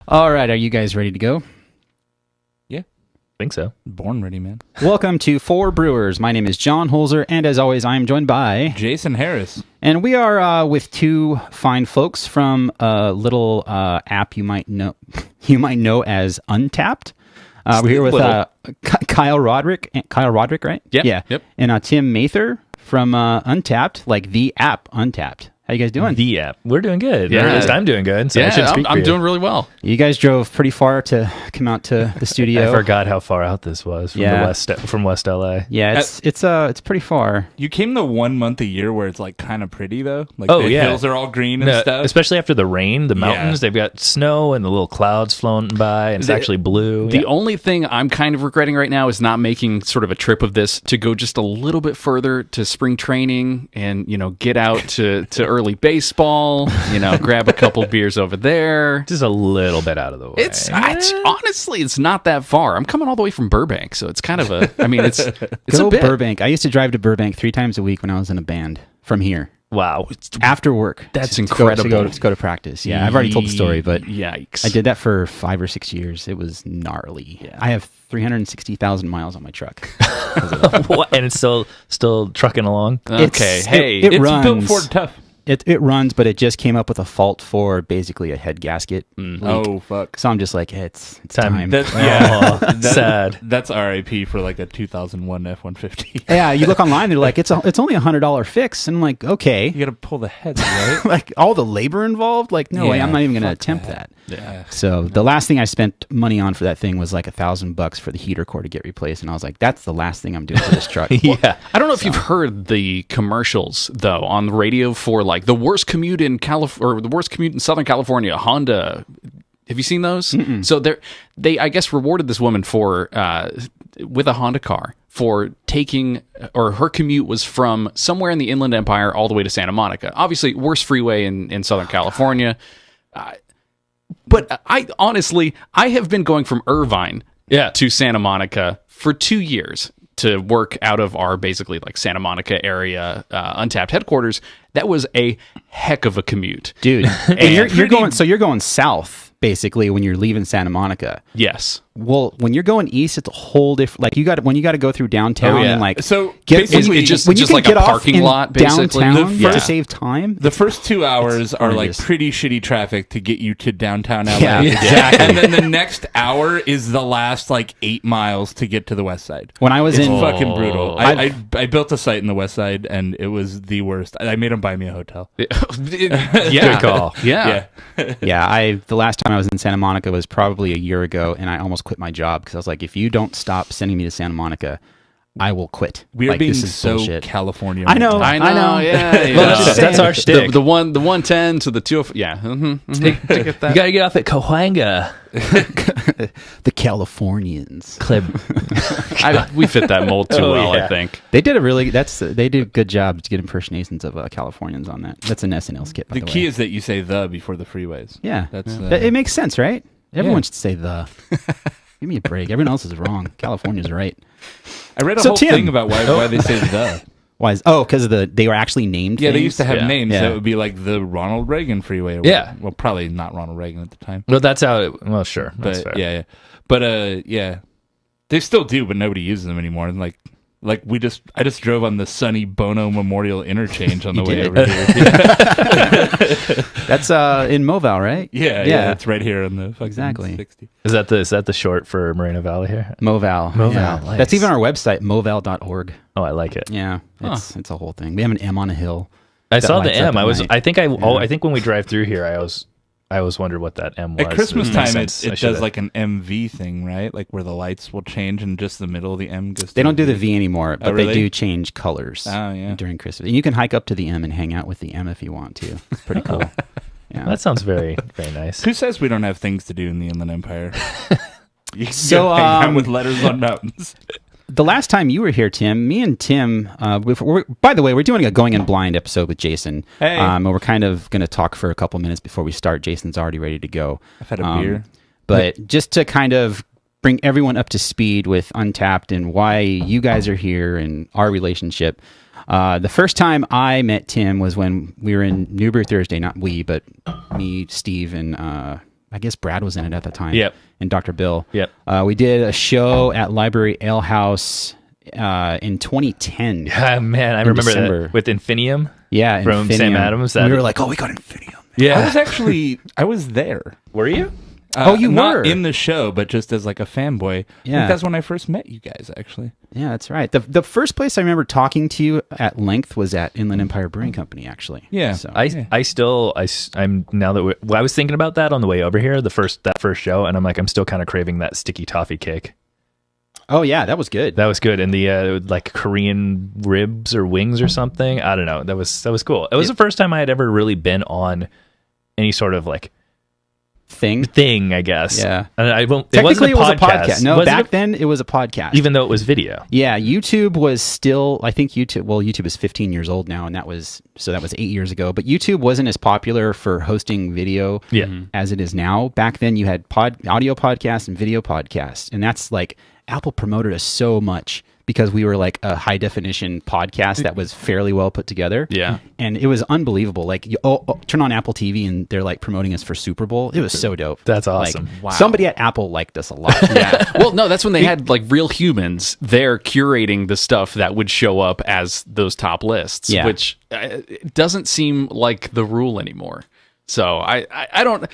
All right, are you guys ready to go? Yeah, think so. born ready, man. Welcome to Four Brewers. My name is John Holzer, and as always, I am joined by... Jason Harris. And we are with two fine folks from a little app you might know as Untapped. We're here with Kyle Roderick, right? Yeah. Yep. And Tim Mather from Untapped, like the app Untapped. How you guys doing? The app. We're doing good. Yeah. Or at least I'm doing good. So I should speak for I'm you. doing really well. You guys drove pretty far to come out to the studio. I forgot how far out this was from West LA. Yeah, it's pretty far. You came the 1 month a year where it's like kind of pretty though. Like Oh, the yeah. hills are all green and stuff. Especially after the rain, the mountains, they've got snow and the little clouds floating by, and it's actually blue. The only thing I'm kind of regretting right now is not making sort of a trip of this to go just a little bit further to spring training and, get out to early baseball, grab a couple beers over there. Just a little bit out of the way. It's honestly, it's not that far. I'm coming all the way from Burbank, so it's kind of it's Go a bit. Burbank. I used to drive to Burbank 3 times a week when I was in a band from here. Wow. After work. That's to incredible. go to practice. Yeah, I've already told the story, but Yikes. I did that for 5 or 6 years. It was gnarly. Yeah. I have 360,000 miles on my truck. What? And it's still trucking along? Okay, hey, it it's runs. built Ford tough. It runs, but it just came up with a fault for basically a head gasket leak. Oh fuck. So I'm just like, hey, it's time. Sad. That's RIP for like a 2001 F-150. Yeah, you look online, they're like, it's only $100 fix. And I'm like, okay. You got to pull the heads, right? Like all the labor involved? Like, no way, Yeah, I'm not even going to fuck attempt that. that. Yeah. So the last thing I spent money on for that thing was like $1,000 for the heater core to get replaced. And I was like, that's the last thing I'm doing for this truck. Yeah. I don't know if you've heard the commercials though on the radio for like the worst commute in or the worst commute in Southern California. Honda. Have you seen those? Mm-mm. So they I guess rewarded this woman for with a Honda car for taking, or her commute was from somewhere in the Inland Empire all the way to Santa Monica. Obviously, worst freeway in Southern California. But I honestly have been going from Irvine to Santa Monica for 2 years to work out of our basically like Santa Monica area Untapped headquarters. That was a heck of a commute, Dude. And you're going south basically when you're leaving Santa Monica. Yes. Well, when you're going east, it's a whole different. Like you got to go through downtown and like So basically, it's just like a parking lot, basically. Downtown The to first- save time. The first 2 hours are like horrendous. pretty shitty traffic to get you to downtown LA. Yeah, exactly. And then the next hour is the last like 8 miles to get to the west side. When I was It's in, fucking brutal. I built a site in the west side and it was the worst. I made them buy me a hotel. Yeah. Good call. Yeah. the last time I was in Santa Monica was probably a year ago, and I almost quit my job because I was like, if you don't stop sending me to Santa Monica, I will quit. We are like, being this is so bullshit. California. I know. I know. Yeah. Well, that's our shtick. The 110 to the 205. Yeah. I get that. You got to get off at Cahuenga. The Californians. Club. We fit that mold too well, yeah. I think. They did a good job to get impersonations of Californians on that. That's an SNL skit. By The the key way. is that you say the before the freeways. Yeah, That's it makes sense, right? Everyone Yeah. should say the. Give me a break. Everyone else is wrong. California's right. I read a So, whole Tim. thing about why they say the. Why? Because they were actually named. Yeah, they things? used to have Yeah. names Yeah. that would be like the Ronald Reagan Freeway. Or Yeah. whatever. Well, probably not Ronald Reagan at the time. Well, that's how it... Well, sure. That's But fair. yeah. But yeah. They still do, but nobody uses them anymore. And like I just drove on the Sonny Bono Memorial Interchange on the way did? over here. That's in Moville, right? Yeah, it's right here on the fucking Exactly. 60. Is that the short for Moreno Valley here? Moville. Moville, Yeah. nice. That's even our website, moville.org. Oh, I like it. Yeah, it's a whole thing. We have an M on a hill. I that saw the lights up M. at night. I think when we drive through here, I always wondered what that M was. At Christmas It makes time, sense. it I does should've- like an MV thing, right? Like where the lights will change and just the middle of the M goes. They to don't do the V anymore, but really? they do change colors Oh, yeah. during Christmas. And you can hike up to the M and hang out with the M if you want to. It's pretty cool. Yeah. That sounds very, very nice. Who says we don't have things to do in the Inland Empire? You can So, go hang out with letters on mountains. The last time you were here, Tim, me and Tim, by the way, we're doing a Going In Blind episode with Jason. Hey. And we're kind of going to talk for a couple minutes before we start. Jason's already ready to go. I've had a beer. But just to kind of bring everyone up to speed with Untapped and why you guys are here and our relationship. The first time I met Tim was when we were in New Brew Thursday. Not we, but me, Steve, and I guess Brad was in it at the time. Yep. And Dr. Bill. Yep. We did a show at Library Ale House in 2010. Ah, man, I remember December. that with Infinium. Yeah, From Infinium. Sam Adams. And we were like, oh, we got Infinium. Yeah. I was there. Were you? You not were in the show, but just as like a fanboy. I Yeah. think that's when I first met you guys, actually. Yeah, that's right. The first place I remember talking to you at length was at Inland Empire Brewing Company, actually. Yeah. So, I'm now that I was thinking about that on the way over here, that first show, and I'm like, I'm still kind of craving that sticky toffee cake. oh yeah, that was good. That was good, and the like Korean ribs or wings or something. I don't know. That was cool. It was the first time I had ever really been on any sort of like thing, I guess. Yeah. And Technically, it wasn't a podcast. podcast. No, Was back it? then it was a podcast. Even though it was video. Yeah, YouTube was still. I think YouTube is 15 years old now, and that was 8 years ago. But YouTube wasn't as popular for hosting video as it is now. Back then, you had audio podcasts and video podcasts, and that's like Apple promoted us so much because we were like a high definition podcast that was fairly well put together. Yeah. And it was unbelievable. Like, you turn on Apple TV and they're like promoting us for Super Bowl. It was so dope. That's awesome. Like, somebody at Apple liked us a lot. Yeah. Well, no, that's when they had like real humans there curating the stuff that would show up as those top lists, Yeah. which doesn't seem like the rule anymore. So I don't.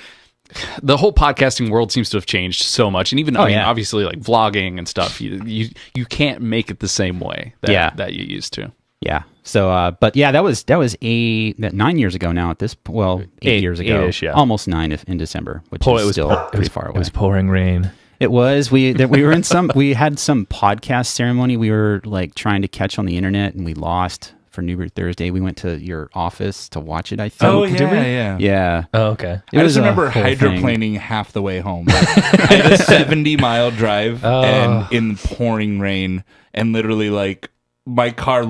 The whole podcasting world seems to have changed so much, and even obviously like vlogging and stuff, you can't make it the same way that you used to. Yeah. So, but yeah, that was 9 years ago now. At this, 8 years ago, 8-ish, yeah. Almost 9 in December, which is still pretty far away. It was pouring rain. It was. We were in we had some podcast ceremony. We were like trying to catch on the internet, and we lost for New Beer Thursday. We went to your office to watch it. I think. Oh, Did we? yeah. Yeah. Oh, okay. I was just a remember whole thing. hydroplaning half the way home. I had a 70-mile drive and in pouring rain, and literally like my car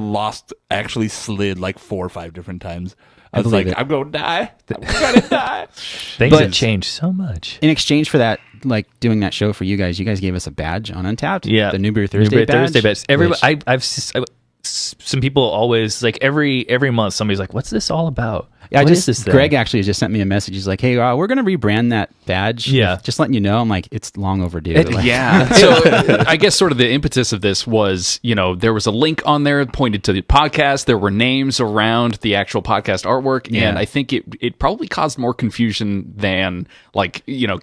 actually slid like 4 or 5 different times. I was believe like, it. I'm going to die. I'm going to die. Things But- have changed so much. In exchange for that, like doing that show for you guys gave us a badge on Untapped. Yeah, The New Beer New Thursday Beer badge. Thursday badge. Everybody, which- some people always like every month somebody's like, "What's this all about?" Yeah, What is this thing? Greg actually just sent me a message. He's like, "Hey, we're going to rebrand that badge. Yeah. just letting you know." I'm like, "It's long overdue." Like, Yeah. So I guess sort of the impetus of this was, there was a link on there pointed to the podcast. There were names around the actual podcast artwork. Yeah. And I think it probably caused more confusion than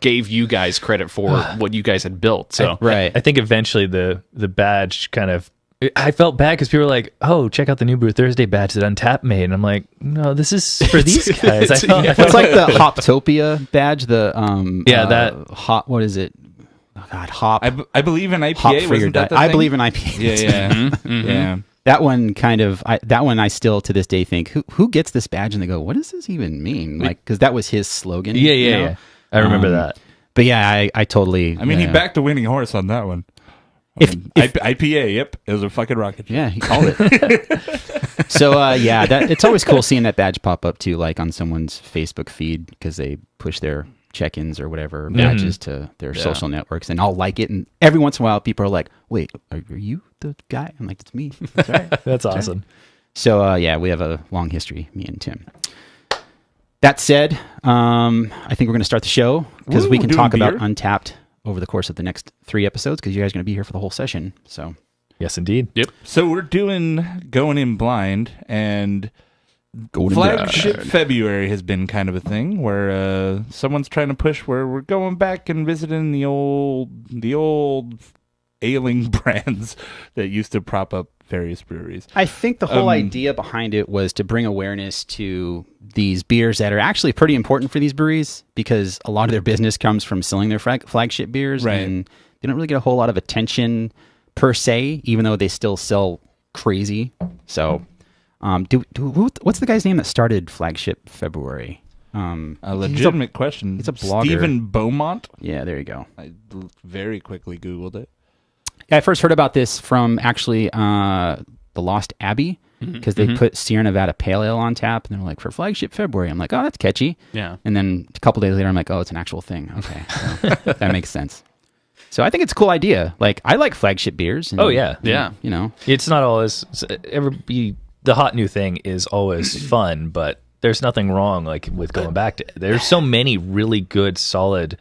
gave you guys credit for what you guys had built. So right. I think eventually the badge kind of. I felt bad because people were like, "Oh, check out the New Brew Thursday badge that Untapped made," and I'm like, "No, this is for these guys." I felt It's like the Hoptopia badge. The that hop. What is it? Oh God, hop. I believe in IPA. Hop for your Wasn't that diet. the I thing? believe in IPA. Yeah. Yeah. That one kind of. That one I still to this day think who gets this badge and they go, what does this even mean? Like, because that was his slogan. yeah. I remember that. But yeah, I totally. I mean, he backed a winning horse on that one. IPA, yep, it was a fucking rocket. Yeah, he called it. So it's always cool seeing that badge pop up too, like on someone's Facebook feed because they push their check-ins or whatever badges to their social networks, and I'll like it. And every once in a while, people are like, "Wait, are you the guy?" I'm like, "It's me." That's right. That's awesome. So we have a long history, me and Tim. That said, I think we're going to start the show because we can talk about Untapped over the course of the next 3 episodes because you guys are going to be here for the whole session. So Yes, indeed. Yep. So we're doing Going In Blind, and Flagship February has been kind of a thing where someone's trying to push where we're going back and visiting the old ailing brands that used to prop up various breweries. I think the whole idea behind it was to bring awareness to these beers that are actually pretty important for these breweries because a lot of their business comes from selling their flagship beers, right. And they don't really get a whole lot of attention per se, even though they still sell crazy. So, what's the guy's name that started Flagship February? A legitimate question. He's a blogger. Stephen Beaumont. Yeah, there you go. I very quickly Googled it. I first heard about this from actually the Lost Abbey because they put Sierra Nevada Pale Ale on tap, and they're like, for Flagship February. I'm like, oh, that's catchy. Yeah. And then a couple days later, I'm like, oh, it's an actual thing. Okay, so that makes sense. So I think it's a cool idea. Like, I like flagship beers. And, Oh, yeah. Yeah. You know, It's not always the hot new thing is always fun, but there's nothing wrong like with going back to. There's so many really good, solid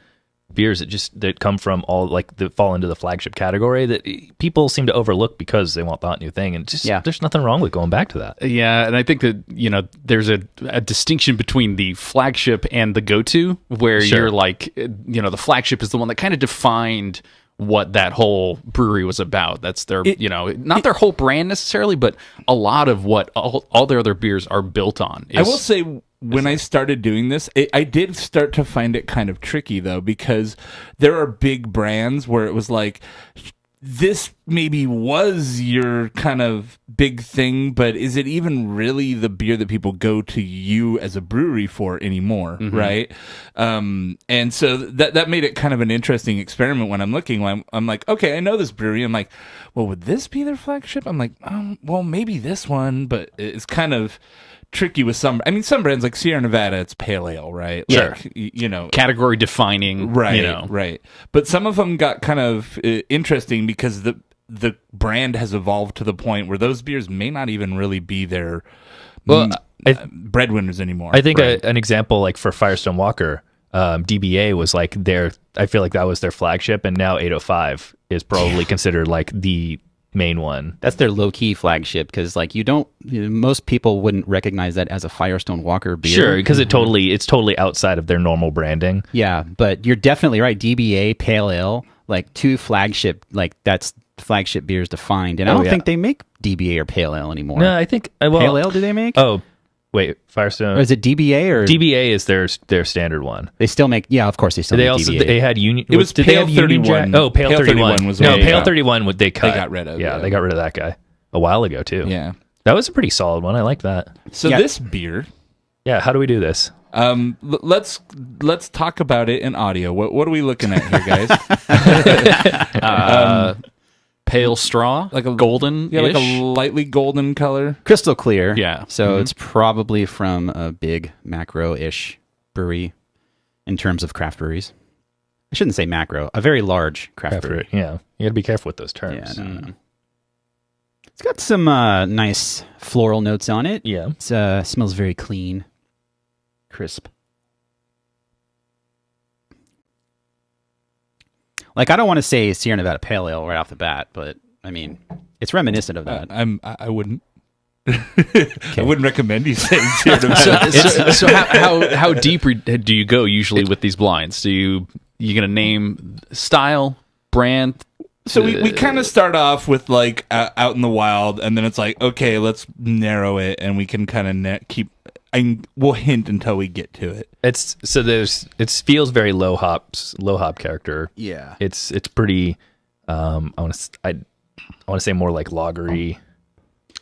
beers that come from all like that fall into the flagship category that people seem to overlook because they want the hot new thing, and just there's nothing wrong with going back to that. Yeah, and I think that there's a distinction between the flagship and the go-to, where you're like, the flagship is the one that kind of defined what that whole brewery was about. That's their not their whole brand necessarily, but a lot of what all their other beers are built on. I will say, when I started doing this, I did start to find it kind of tricky, though, because there are big brands where it was like, this maybe was your kind of big thing, but is it even really the beer that people go to you as a brewery for anymore, right? And so that made it kind of an interesting experiment when I'm looking. I'm like, okay, I know this brewery. I'm like, well, would this be their flagship? I'm like, well, maybe this one, but it's kind of tricky with some. I mean, some brands like Sierra Nevada, it's pale ale, right? Sure. Like, category defining, right? Right. But some of them got kind of interesting because the brand has evolved to the point where those beers may not even really be their breadwinners anymore. I think an example like for Firestone Walker, DBA was like I feel like that was their flagship, and now 805 is probably considered like the main one. That's their low-key flagship, because like most people wouldn't recognize that as a Firestone Walker beer. Sure, because it's totally outside of their normal branding. Yeah, but you're definitely right. DBA, Pale Ale, like two flagship, like that's flagship beers defined. And I don't think they make DBA or Pale Ale anymore. No, I think Pale Ale do they make? Oh, wait, Firestone. Or is it DBA or DBA is their standard one. They still make. Yeah, of course they still make DBA. They had Union. It was Pale 31. Oh, Pale 31 was Pale 31. What they cut? They got rid of. Yeah, they got rid of that guy a while ago too. Yeah, that was a pretty solid one. I like that. So this beer. Yeah, how do we do this? Let's talk about it in audio. What are we looking at here, guys? Pale straw, like a golden, like a lightly golden color, crystal clear. Yeah, so it's probably from a big macro-ish brewery in terms of craft breweries. I shouldn't say macro, a very large craft brewery. Yeah, you got to be careful with those terms. Yeah, no. It's got some nice floral notes on it. Yeah, it smells very clean, crisp. Like, I don't want to say Sierra Nevada Pale Ale right off the bat, but I mean, it's reminiscent of that. I wouldn't. I wouldn't recommend you saying Sierra Nevada. So how deep do you go usually with these blinds? You gonna name style, brand? So we kind of start off with like out in the wild, and then it's like, okay, let's narrow it, and we can kind of keep. We'll hint until we get to it. It feels very low hop character. Yeah, it's pretty. I want to say more like lagery.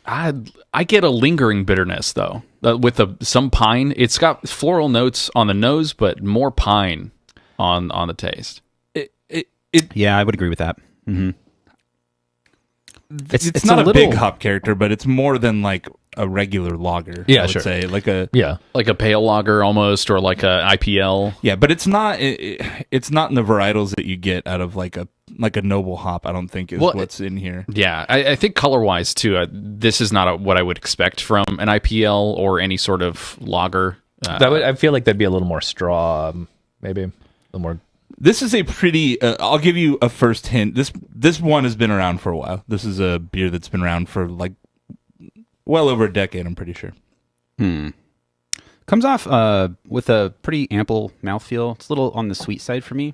I get a lingering bitterness though with some pine. It's got floral notes on the nose, but more pine on the taste. Yeah, I would agree with that. Mm-hmm. It's not a big hop character, but it's more than like a regular lager. Yeah, I would sure. say like a pale lager almost, or like a IPL. Yeah, but it's not. It's not in the varietals that you get out of like a noble hop. I don't think is what's in here. Yeah, I think color wise too. This is not what I would expect from an IPL or any sort of lager. I feel like that'd be a little more straw, maybe a little more. This is a pretty. I'll give you a first hint. This one has been around for a while. This is a beer that's been around for like well over a decade. I'm pretty sure. Comes off with a pretty ample mouthfeel. It's a little on the sweet side for me.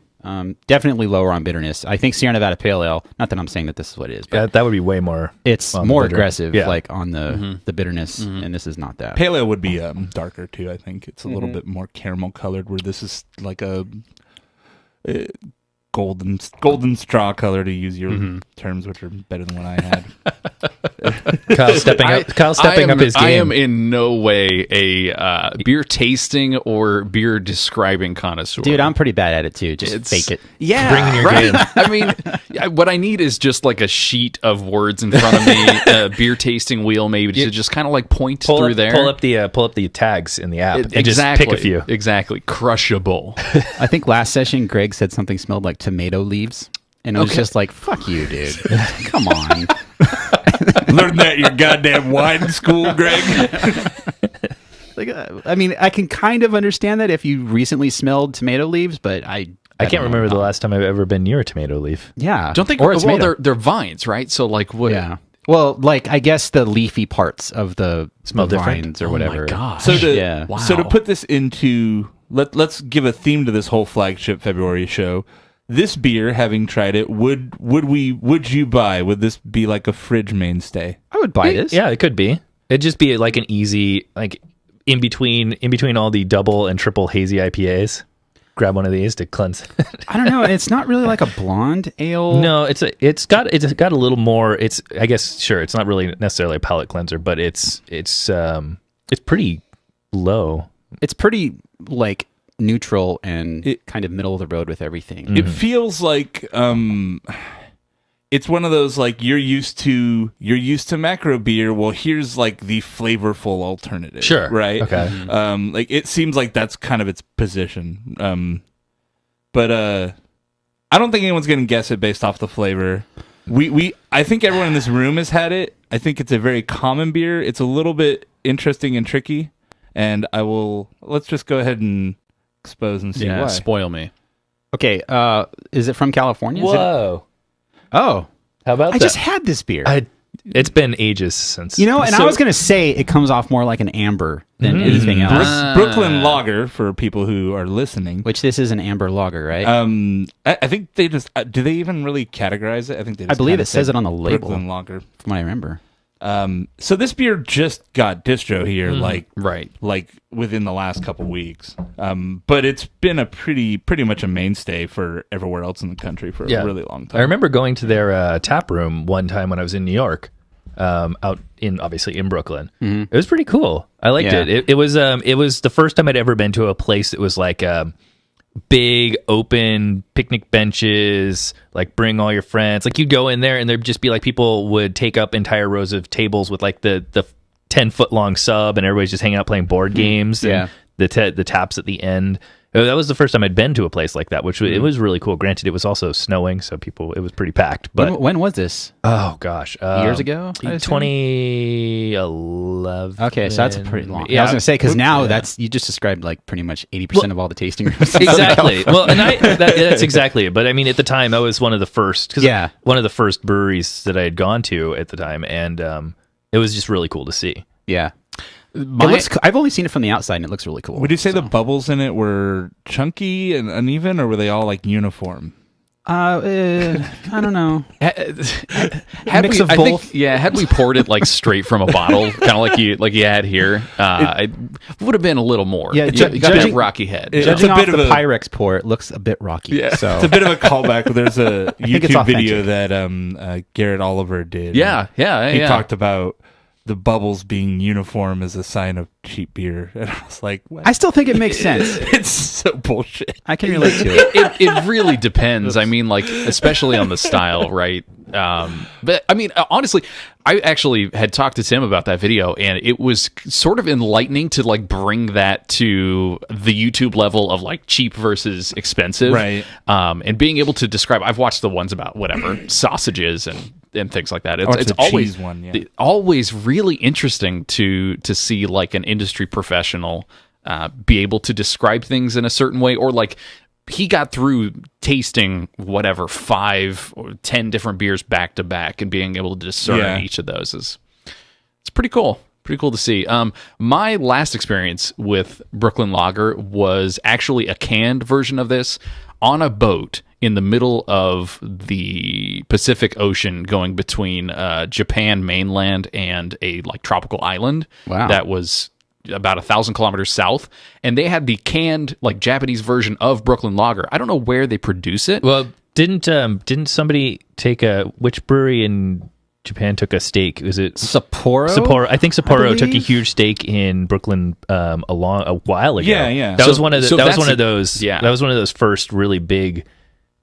Definitely lower on bitterness. I think Sierra Nevada Pale Ale. Not that I'm saying that this is what it is, but that would be way more. It's more aggressive, like on the bitterness, and this is not that. Pale Ale would be darker too. I think it's a little bit more caramel colored, where this is like a golden straw color, to use your terms, which are better than what I had. Kyle stepping up his game. I am in no way a beer tasting or beer describing connoisseur. Dude, I'm pretty bad at it too. Just fake it. Yeah, bring in your game. I mean, what I need is just like a sheet of words in front of me, a beer tasting wheel, maybe to just kind of like point through there. Pull up the tags in the app and just pick a few. Exactly, crushable. I think last session Greg said something smelled like tomato leaves, and it was just like, "Fuck you, dude! Come on." Learned that at your goddamn wine school, Greg. Like, I mean, I can kind of understand that if you recently smelled tomato leaves, but I can't remember the last time I've ever been near a tomato leaf. Yeah. Don't think, or a well, tomato. they're vines, right? So like what? Yeah. Well, like, I guess the leafy parts of the Smell different? vines or Oh my whatever. gosh. So to, Yeah. Wow. so to put this into let's give a theme to this whole flagship February show. This beer, having tried it, would you buy? Would this be like a fridge mainstay? I would buy this. Yeah, it could be. It'd just be like an easy, like in between all the double and triple hazy IPAs. Grab one of these to cleanse. I don't know. It's not really like a blonde ale. No, it's got a little more. I guess sure. It's not really necessarily a palate cleanser, but it's pretty low. It's pretty like neutral and kind of middle of the road with everything. It feels like it's one of those like you're used to macro beer. Well, here's like the flavorful alternative. Sure. Right. Okay. Like it seems like that's kind of its position. But I don't think anyone's gonna guess it based off the flavor. I think everyone in this room has had it. I think it's a very common beer. It's a little bit interesting and tricky, and let's just go ahead and expose and see why. Spoil me. Okay. Is it from California? Whoa. Oh, How about I that? just had this beer. It's been ages since. And I So- was going to say it comes off more like an amber than anything else. Brooklyn Lager for people who are listening. Which this is an amber lager, right? I think they just do they even really categorize it? I think they. Just believe kinda it says said it on the label. Brooklyn Lager. from what I remember. So this beer just got distro here, Right. like within the last couple weeks. But it's been a pretty much a mainstay for everywhere else in the country for a really long time. I remember going to their tap room one time when I was in New York, obviously in Brooklyn. It was pretty cool. I liked Yeah. it. It was the first time I'd ever been to a place that was like big open picnic benches, like bring all your friends. Like you'd go in there and there'd just be like people would take up entire rows of tables with like the 10-foot long sub, and everybody's just hanging out playing board games. Yeah. And the taps at the end. That was the first time I'd been to a place like that, which it was really cool. Granted, it was also snowing, so it was pretty packed. But When was this? oh gosh, Years ago? I assume? 2011. Okay, so that's a pretty long. Yeah, I was going to say, because now yeah. you just described like pretty much 80% of all the tasting rooms. Exactly. Well, and that's exactly it. But I mean, at the time, I was one of the first. One of the first breweries that I had gone to at the time, and it was just really cool to see. Yeah. I've only seen it from the outside, and it looks really cool. Would you say the bubbles in it were chunky and uneven, or were they all like uniform? I don't know. Had Mix we, of I both. think, had we poured it like straight from a bottle, kind of like you had here, it would have been a little more. Yeah, you got that judging- rocky head. It's Judging a off bit of the a- Pyrex pour, it looks a bit rocky. Yeah, So it's a bit of a callback. There's a think it's YouTube video authentic. that Garrett Oliver did. Yeah, He talked about the bubbles being uniform as a sign of cheap beer, and I was like, what? I still think it makes sense. It's so bullshit. I can relate to it. It really depends. I mean, like, especially on the style, right? But I mean, honestly, I actually had talked to Tim about that video, and it was sort of enlightening to like bring that to the YouTube level of like cheap versus expensive, Right. And being able to describe. I've watched the ones about whatever sausages and things like that. It's a always cheese one, yeah. always really interesting to see like an industry professional be able to describe things in a certain way, or like he got through tasting whatever 5 or 10 different beers back to back and being able to discern each of those it's pretty cool. Pretty cool to see. My last experience with Brooklyn Lager was actually a canned version of this on a boat in the middle of the Pacific Ocean, going between Japan mainland and a like tropical island. Wow. That was about 1,000 kilometers south, and they had the canned like Japanese version of Brooklyn Lager. I don't know where they produce it. Well, didn't somebody take which brewery in Japan took a stake? Was it Sapporo? Sapporo. I think Sapporo I took a believe? huge stake in Brooklyn a while ago. Yeah. That was one of so that was that's one a- of those. yeah. That was one of those first really big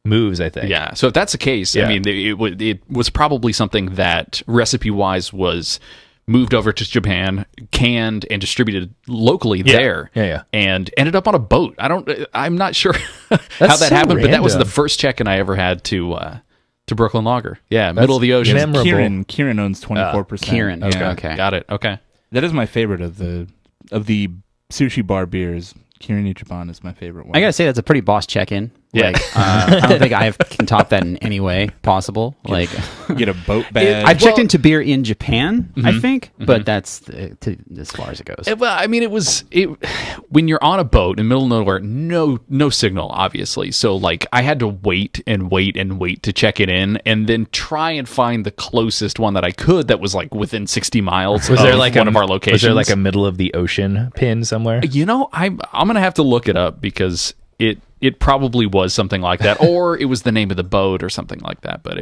moves, I think. Yeah. So if that's the case, I Yeah. mean, it was probably something that recipe wise was moved over to Japan, canned and distributed locally there. Yeah. And ended up on a boat. I'm not sure how That's that so happened, but that was the random. first check-in I ever had to Brooklyn Lager. Yeah, middle of the ocean. memorable. Kieran owns 24%. Kieran. Yeah. Okay. Got it. Okay. That is my favorite of the sushi bar beers, Kirin Ichiban is my favorite one. I gotta say that's a pretty boss check-in. Yeah. Like, I don't think I can top that in any way possible. Like, Get a boat badge. I've checked into beer in Japan, I think, but that's as far as it goes. Well, I mean, when you're on a boat in the middle of nowhere, no signal, obviously. So, like, I had to wait and wait and wait to check it in, and then try and find the closest one that I could that was like within 60 miles. Was there like one of our locations? Was there like a middle of the ocean pin somewhere? You know, I'm gonna have to look it up because it probably was something like that, or it was the name of the boat or something like that. But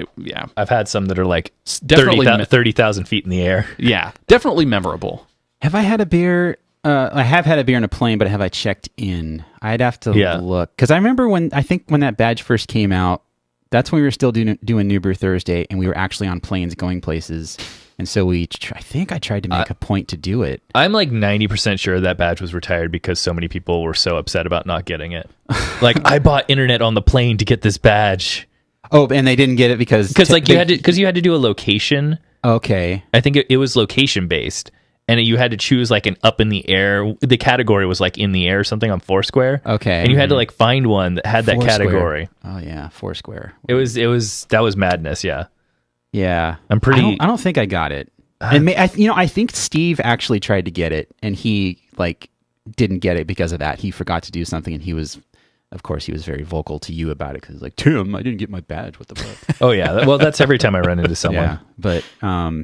I've had some that are like Definitely 30,000 feet in the air. yeah, definitely memorable. Have I had a beer? I have had a beer on a plane, but have I checked in? I'd have to look. Because I remember when that badge first came out, that's when we were still doing New Brew Thursday, and we were actually on planes going places. And so I think I tried to make a point to do it. I'm like 90% sure that badge was retired because so many people were so upset about not getting it. Like, I bought internet on the plane to get this badge. Oh, and they didn't get it because you had to do a location. Okay. I think it was location based, and you had to choose like an up in the air. The category was like in the air or something on Foursquare. Okay. And you had to like find one that had that Foursquare. category. Oh yeah, Foursquare. That was madness. Yeah. Yeah, I'm pretty. I don't think I got it, and I think Steve actually tried to get it, and he like didn't get it because of that. He forgot to do something, and he was very vocal to you about it because like, Tim, I didn't get my badge. What the fuck? Oh yeah. Well, that's every time I run into someone. Yeah, but now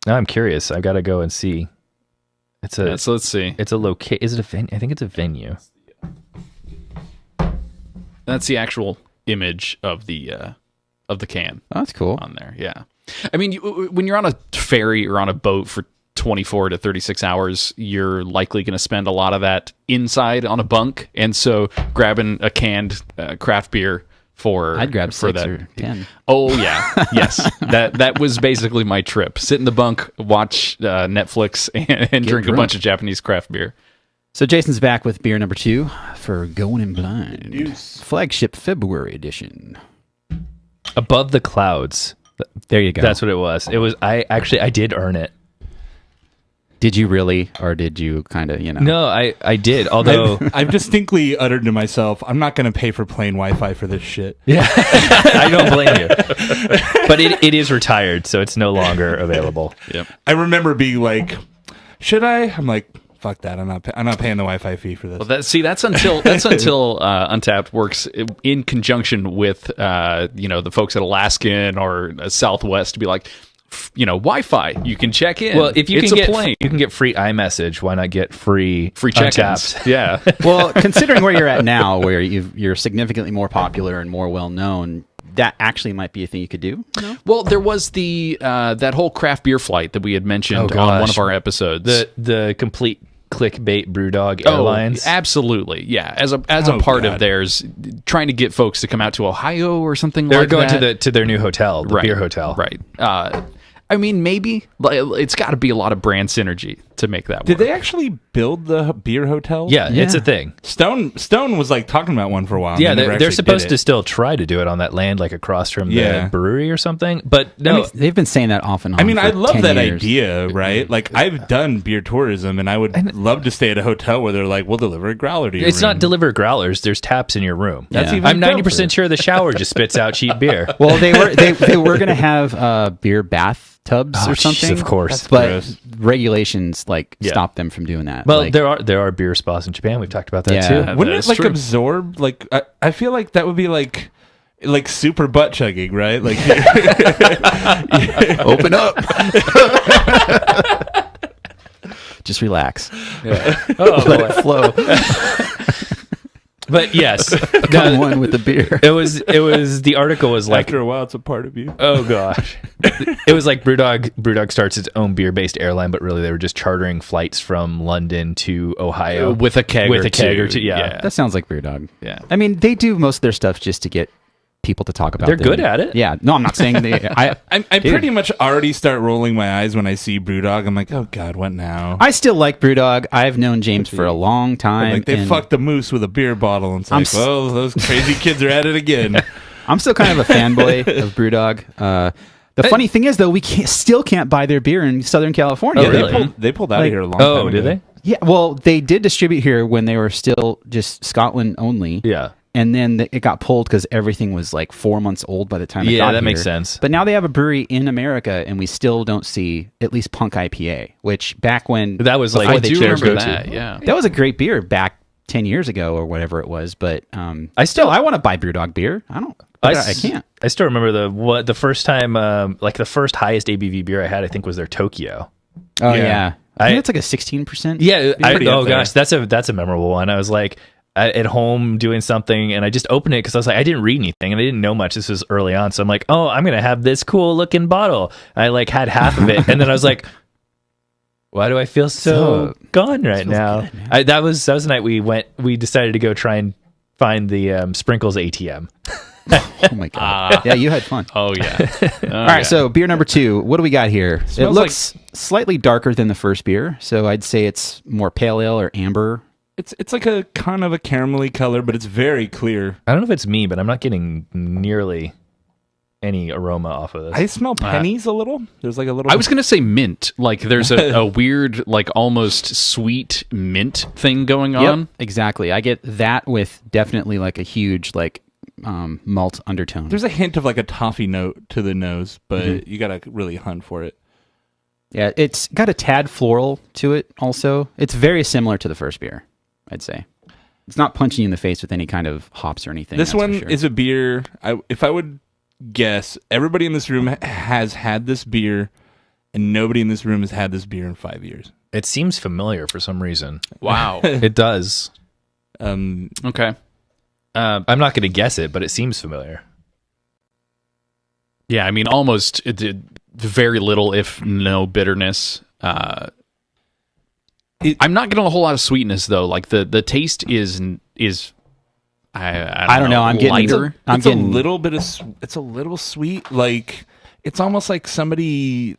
I'm curious. I got to go and see. So let's see. It's a location. Is it a venue? I think it's a venue. That's the actual image of the can. oh, that's cool. On there. Yeah. I mean, when you're on a ferry or on a boat for 24 to 36 hours, you're likely going to spend a lot of that inside on a bunk. And so grabbing a canned craft beer I'd grab for 6 that. or 10. Oh yeah. Yes. That was basically my trip. Sit in the bunk, watch Netflix and drink a bunch of Japanese craft beer. So Jason's back with beer number 2 for Going In Blind. Flagship February edition. Above the Clouds. There you go. That's what it was. It was. I did earn it. Did you really, or did you kind of, No, I did. Although I've distinctly uttered to myself, I'm not going to pay for plane Wi-Fi for this shit. yeah, I don't blame you. But it is retired, so it's no longer available. Yep. I remember being like, should I? I'm like, fuck that. I'm not paying the Wi-Fi fee for this. Well, that's until Untapped works in conjunction with the folks at Alaskan or Southwest to be like, Wi-Fi, you can check in. Well, if you it's can a get plane. you can get free iMessage, why not get free check-ins? Untapped? Yeah. Well, considering where you're at now, where you're significantly more popular and more well known, that actually might be a thing you could do. No? Well, there was the that whole craft beer flight that we had mentioned on one of our episodes. The complete clickbait BrewDog Airlines. Absolutely, yeah. As a part of theirs, trying to get folks to come out to Ohio or something. They're like going that. to their new hotel, the beer hotel. Right. I mean, maybe it's got to be a lot of brand synergy to make that work. Did they actually build the beer hotel? Yeah, it's a thing. Stone was like talking about one for a while. Yeah, and they're supposed to still try to do it on that land, like across from the brewery or something. But no, I mean, they've been saying that off and on. I mean, I for love 10 that years. idea, right? Like, I've done beer tourism, and I would love to stay at a hotel where they're like, "We'll deliver a growler to your it's room." not deliver growlers. There's taps in your room. That's even I'm 90% doper. sure the shower just spits out cheap beer. Well, they were going to have beer bath tubs or something, Of course. but gross. regulations stop them from doing that. Well, Like, there are beer spas in Japan. We've talked about that Yeah. too. Wouldn't That is it like true. absorb? Like, I feel like that would be like super butt chugging, right? Like, open up. Just relax. Oh, Let it flow. but yes, Come one with the beer. it was the article was like, after a while, it's a part of you. oh gosh, it was like BrewDog starts its own beer based airline, but really they were just chartering flights from London to Ohio with a keg with or a keg or two. two. Yeah. That sounds like BrewDog. Yeah. I mean, they do most of their stuff just to get people to talk about. They're them. good at it. Yeah. No, I'm not saying they. I pretty much already start rolling my eyes when I see BrewDog. I'm like, oh god, what now? I still like BrewDog. I've known James for a long time. Like, they and fucked a moose with a beer bottle, and it's I'm like, well, those crazy kids are at it again. I'm still kind of a fanboy of BrewDog. The funny thing is, though, we still can't buy their beer in Southern California. Oh, really? They pulled out of here a long time Oh, ago. did they? Yeah, well, they did distribute here when they were still just Scotland only. Yeah. And then it got pulled because everything was like 4 months old by the time it got Yeah, that here. makes sense. But now they have a brewery in America, and we still don't see at least Punk IPA, which back when That was like I they do chose remember go-to. that. Yeah. that was a great beer back 10 years ago or whatever it was. But I want to buy Brewdog beer. I can't. I still remember the first time, like the first highest ABV beer I had, I think was their Tokyo. Oh yeah, I think I- it's like a 16%. Yeah, pretty up there. gosh, that's a memorable one. I was like at home doing something, and I just opened it because I was like, I didn't read anything and I didn't know much. This was early on, so I'm like, oh, I'm gonna have this cool looking bottle. I like had half of it, and then I was like, why do I feel so gone right now? good, man. That was the night we decided to go try and find the Sprinkles ATM. Oh my god. Yeah, you had fun. Oh yeah. All right, so beer number 2. What do we got here? It Smells looks slightly darker than the first beer, so I'd say it's more pale ale or amber. It's like a kind of a caramelly color, but it's very clear. I don't know if it's me, but I'm not getting nearly any aroma off of this. I smell pennies a little. There's like a little. I was gonna say mint. Like there's a weird, like almost sweet mint thing going on. Yep, exactly. I get that with definitely like a huge like malt undertone. There's a hint of like a toffee note to the nose, but you gotta really hunt for it. Yeah, it's got a tad floral to it also. It's very similar to the first beer, I'd say. It's not punching you in the face with any kind of hops or anything. This that's for one sure. is a beer. If I would guess, everybody in this room has had this beer, and nobody in this room has had this beer in 5 years. It seems familiar for some reason. Wow. It does. Okay. I'm not going to guess it, but it seems familiar. Yeah, I mean, almost very little, if no bitterness. I'm not getting a whole lot of sweetness though. Like the taste is I don't know. I'm getting lighter. I'm It's a getting little bit of. It's a little sweet. Like it's almost like somebody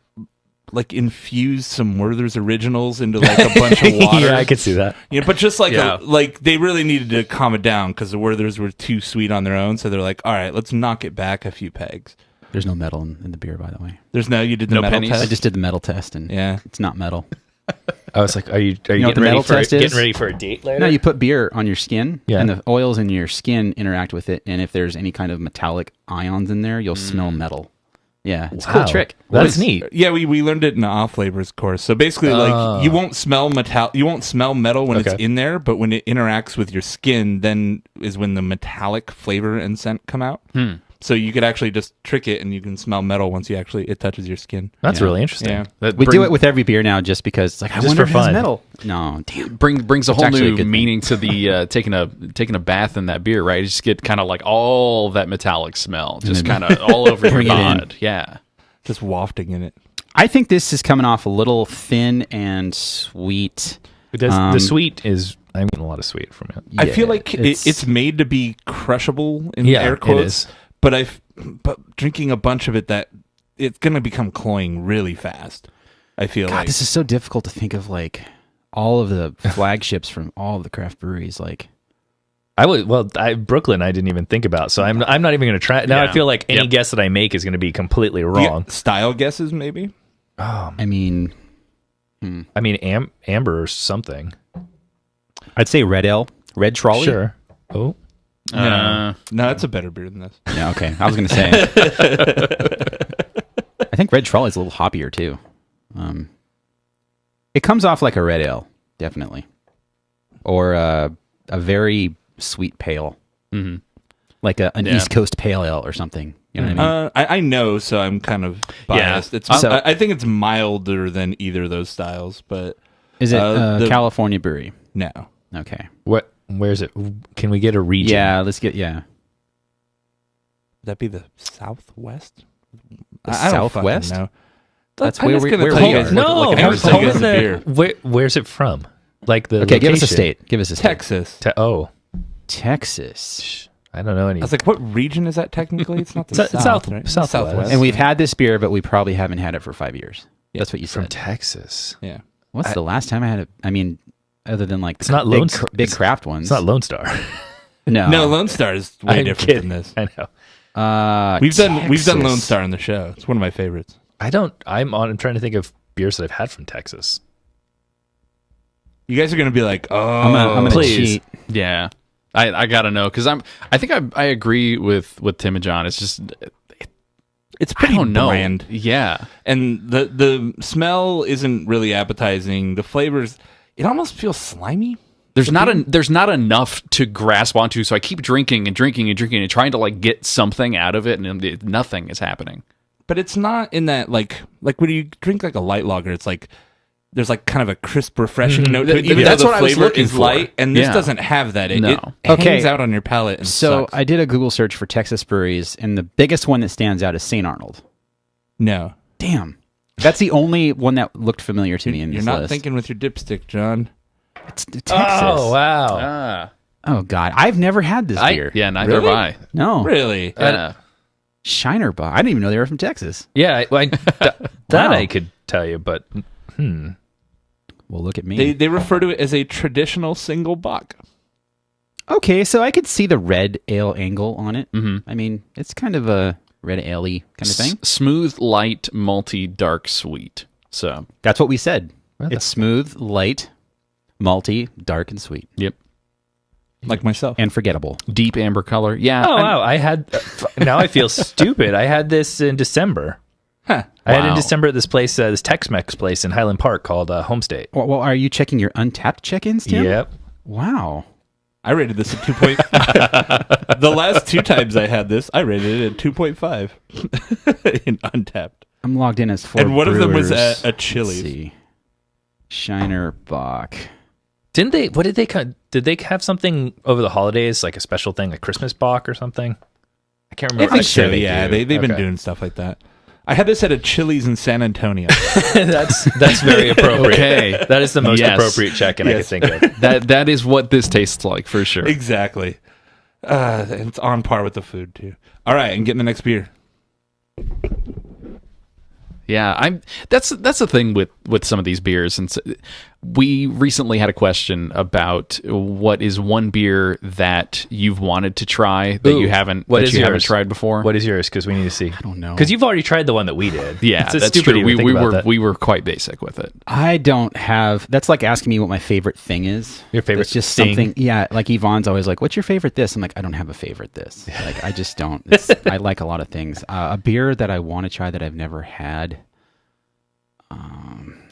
like infused some Werther's Originals into like a bunch of water. Yeah, I could see that. Yeah, but just like Yeah. like they really needed to calm it down because the Werther's were too sweet on their own. So they're like, all right, let's knock it back a few pegs. There's no metal in the beer, by the way. There's no. You did the No metal pennies? test. I just did the metal test, and Yeah. it's not metal. I was like, are you know what the getting metal ready for test is? getting ready for a date later? No, you put beer on your skin, Yeah. and the oils in your skin interact with it, and if there's any kind of metallic ions in there, you'll smell metal. Yeah, it's a cool Wow. trick. That's neat. Yeah, we learned it in the off flavors course. So basically, like you won't smell metal when it's Okay. in there, but when it interacts with your skin, then is when the metallic flavor and scent come out. So you could actually just trick it, and you can smell metal once it touches your skin. That's Yeah. really interesting. Yeah. That We do it with every beer now, just because it's like I Just wonder for if it has fun. metal. No, damn. brings a It's whole actually a new good thing. meaning to the taking a bath in that beer, right? You just get kind of like all that metallic smell, just kind of all over your Bring it in. bod. Yeah. Just wafting in it. I think this is coming off a little thin and sweet. The sweet is, I'm getting a lot of sweet from it. I feel Yeah, like it's made to be crushable in Yeah, air it quotes, is. but drinking a bunch of it, that it's gonna become cloying really fast. I feel God, like this is so difficult to think of like all of the flagships from all of the craft breweries. Like, Brooklyn I didn't even think about, so I'm not even going to try. Now Yeah. I feel like any Yep. guess that I make is going to be completely Yeah, wrong. style guesses maybe. I mean, I mean, amber or something. I'd say red ale, red trolley. Sure. Oh, No, it's a better beer than this. Yeah, okay. I was going to say. I think red trolley's a little hoppier too. It comes off like a red ale, definitely, or a very sweet pale, like an East Coast pale ale or something. You know what I mean? I know, so I'm kind of biased. It's So- I think it's milder than either of those styles, but Is it the- California brewery? no. Okay. what? Where's it? Can we get a region? Yeah, let's get Would that be the Southwest? The I don't Southwest? fucking know. That's I'm where just we- gonna where tell we you are. guys No, like an I'm Arizona calling beer. Where's it from? Like the Okay, give us a location. state. Give us a state. Texas. Texas. I don't know any. I was like, what region is that technically? It's not the It's South, right? Southwest. And we've had this beer, but we probably haven't had it for 5 years. That's what you from said. Texas. Yeah. What's the last time I had it? I mean, other than like It's not big, Lone big craft ones. It's not Lone Star. No. No, Lone Star is way I'm different kidding. than this. I know. We've done Texas. Lone Star on the show. It's one of my favorites. I'm trying to think of beers that I've had from Texas. You guys are gonna be like, oh, I'm gonna please. cheat. Yeah, I gotta know because I think I agree with Tim and John. It's just it's pretty I don't know. bland. Yeah, And the smell isn't really appetizing. The flavors, it almost feels slimy. there's not enough to grasp onto. So I keep drinking and drinking and drinking and trying to like get something out of it, and nothing is happening. But it's not in that like when you drink like a light lager, it's like there's like kind of a crisp, refreshing note to it. Even That's though what the I was flavor looking is for. light, and this Yeah. doesn't have that. It, No. it Okay. hangs out on your palate. And So sucks. I did a Google search for Texas breweries, and the biggest one that stands out is St. Arnold. No, Damn. That's the only one that looked familiar to me in you're this not list. thinking with your dipstick, John. It's Texas. Oh wow! Oh, God. I've never had this beer. Yeah, neither Really? have I. No. Really? Yeah. Shiner Bar. I didn't even know they were from Texas. Yeah, that Wow. I could tell you, but Well, look at me. They refer to it as a traditional single bock. Okay, so I could see the red ale angle on it. Mm-hmm. I mean, it's kind of a red ale-y kind of thing. Smooth, light, malty, dark, sweet. So That's what we said. It's smooth, light, malty, dark, and sweet. yep, Like myself. And forgettable. deep amber color. Yeah. oh wow! I had now I feel stupid. I had this in December. Huh. I had it in Wow. December at this place, this Tex-Mex place in Highland Park called Homestate. Well, are you checking your untapped check-ins, Tim? Yep. Wow. I rated this at 2.5. The last two times I had this, I rated it at 2.5 in Untapped. I'm logged in as 4 And one of them was brewers. at a Chili's. Let's see. Shiner Bach. Didn't they? What did they? Did they have something over the holidays, like a special thing, like Christmas Bach or something? I can't remember. I think so, they yeah. do. They've been Okay. doing stuff like that. I had this at a Chili's in San Antonio. that's very appropriate. Okay. That is the most Yes. appropriate check-in I could Yes. think of. that is what this tastes like for sure. Exactly. It's on par with the food, too. All right, and getting the next beer. Yeah, that's the thing with some of these beers, and we recently had a question about what is one beer that you've wanted to try that Ooh, you haven't what that is you haven't yours? tried before. What is yours? Because we need to see. I don't know. Because you've already tried the one that we did. Yeah, It's that's stupid true. to even think about that. We were quite basic with it. I don't have. That's like asking me what my favorite thing is. Your favorite It's just thing? something. Yeah, like Yvonne's always like, "What's your favorite this?" I'm like, "I don't have a favorite this." Like, I just don't. I like a lot of things. A beer that I want to try that I've never had.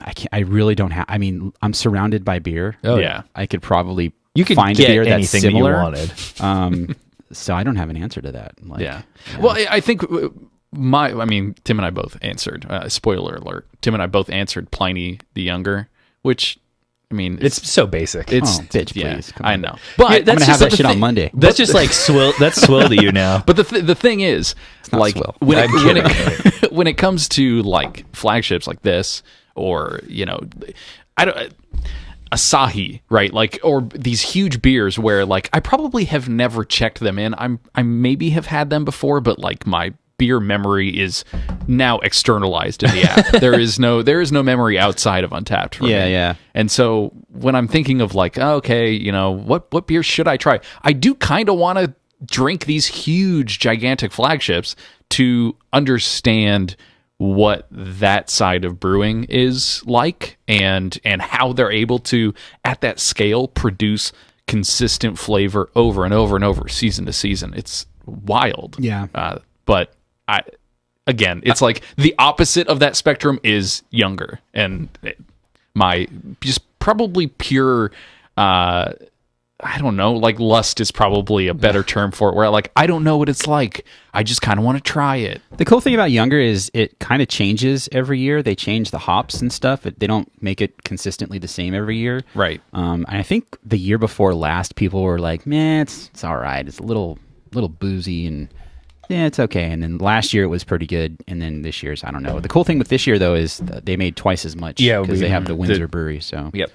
I can't. I really don't have. I mean, I'm surrounded by beer. Oh, Yeah. I could probably You could find get a beer that's anything similar. that you wanted. So I don't have an answer to that. Like, Yeah. Well, I think Tim and I both answered. Spoiler alert: Tim and I both answered Pliny the Younger, which I mean, It's so basic. it's Oh, bitch, yeah, please, come I on. know, but Yeah, I'm gonna that's have just that shit on Monday. That's just like swill. That's swill to you now. But the thing is, not like swill. when I'm it, when it comes to like flagships like this, or I don't Asahi, right? Like, or these huge beers where like I probably have never checked them in. I maybe have had them before, but like my beer memory is now externalized in the app. there is no memory outside of Untapped for me. Yeah. And so when I'm thinking of like, okay, what beer should I try? I do kind of want to drink these huge, gigantic flagships to understand what that side of brewing is like and how they're able to, at that scale, produce consistent flavor over and over and over, season to season. It's wild. Yeah. But again, it's like the opposite of that spectrum is Younger, and my just probably pure I don't know, like lust is probably a better term for it, where like I don't know what it's like, I just kind of want to try it. The cool thing about Younger is it kind of changes every year. They change the hops and stuff. They don't make it consistently the same every year. Right. And I think the year before last, people were like, "Man, it's all right. It's a little boozy and yeah, it's okay." And then last year it was pretty good, and then this year's I don't know. The cool thing with this year though is that they made twice as much. Yeah, because they have the Windsor Brewery. So Yep.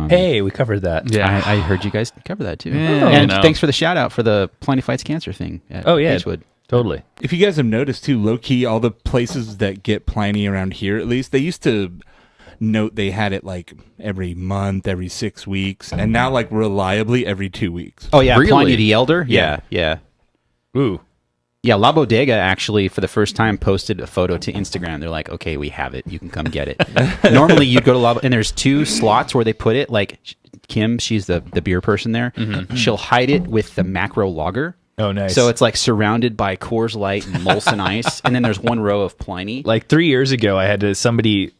Hey, we covered that. Yeah. I heard you guys cover that too. Yeah, and you know. thanks for the shout out for the Pliny Fights Cancer thing. At Oh yeah, Beechwood. totally. If you guys have noticed too, low key, all the places that get Pliny around here, at least, they used to note they had it like every month, every 6 weeks, and now like reliably every 2 weeks. Oh yeah, Really? Pliny the Elder. Yeah. Yeah. Ooh. Yeah, La Bodega actually, for the first time, posted a photo to Instagram. They're like, "Okay, we have it. You can come get it." Normally, you'd go to La and there's 2 slots where they put it. Like, Kim, she's the beer person there. She'll hide it with the macro lager. Oh, nice. So it's like surrounded by Coors Light and Molson Ice, and then there's one row of Pliny. Like 3 years ago, I had to somebody,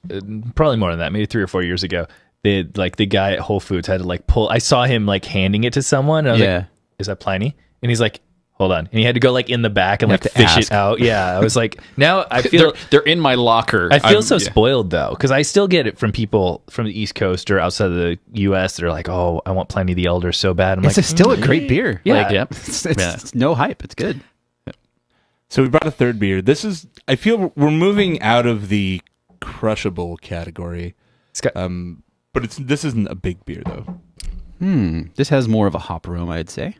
probably more than that, maybe 3 or 4 years ago. They like the guy at Whole Foods had to like pull. I saw him like handing it to someone. And I was like, "Is that Pliny?" And he's like, "Hold on," and he had to go like in the back and like fish it out. Yeah, I was like, now I feel they're in my locker. I feel spoiled though, because I still get it from people from the East Coast or outside of the U.S. They're like, "Oh, I want Pliny the Elder so bad." I'm It's still a great beer. Yeah. Like, it's no hype. It's good. So we brought a third beer. This is, I feel we're moving out of the crushable category. It's got, but this isn't a big beer though. This has more of a hop aroma, I'd say.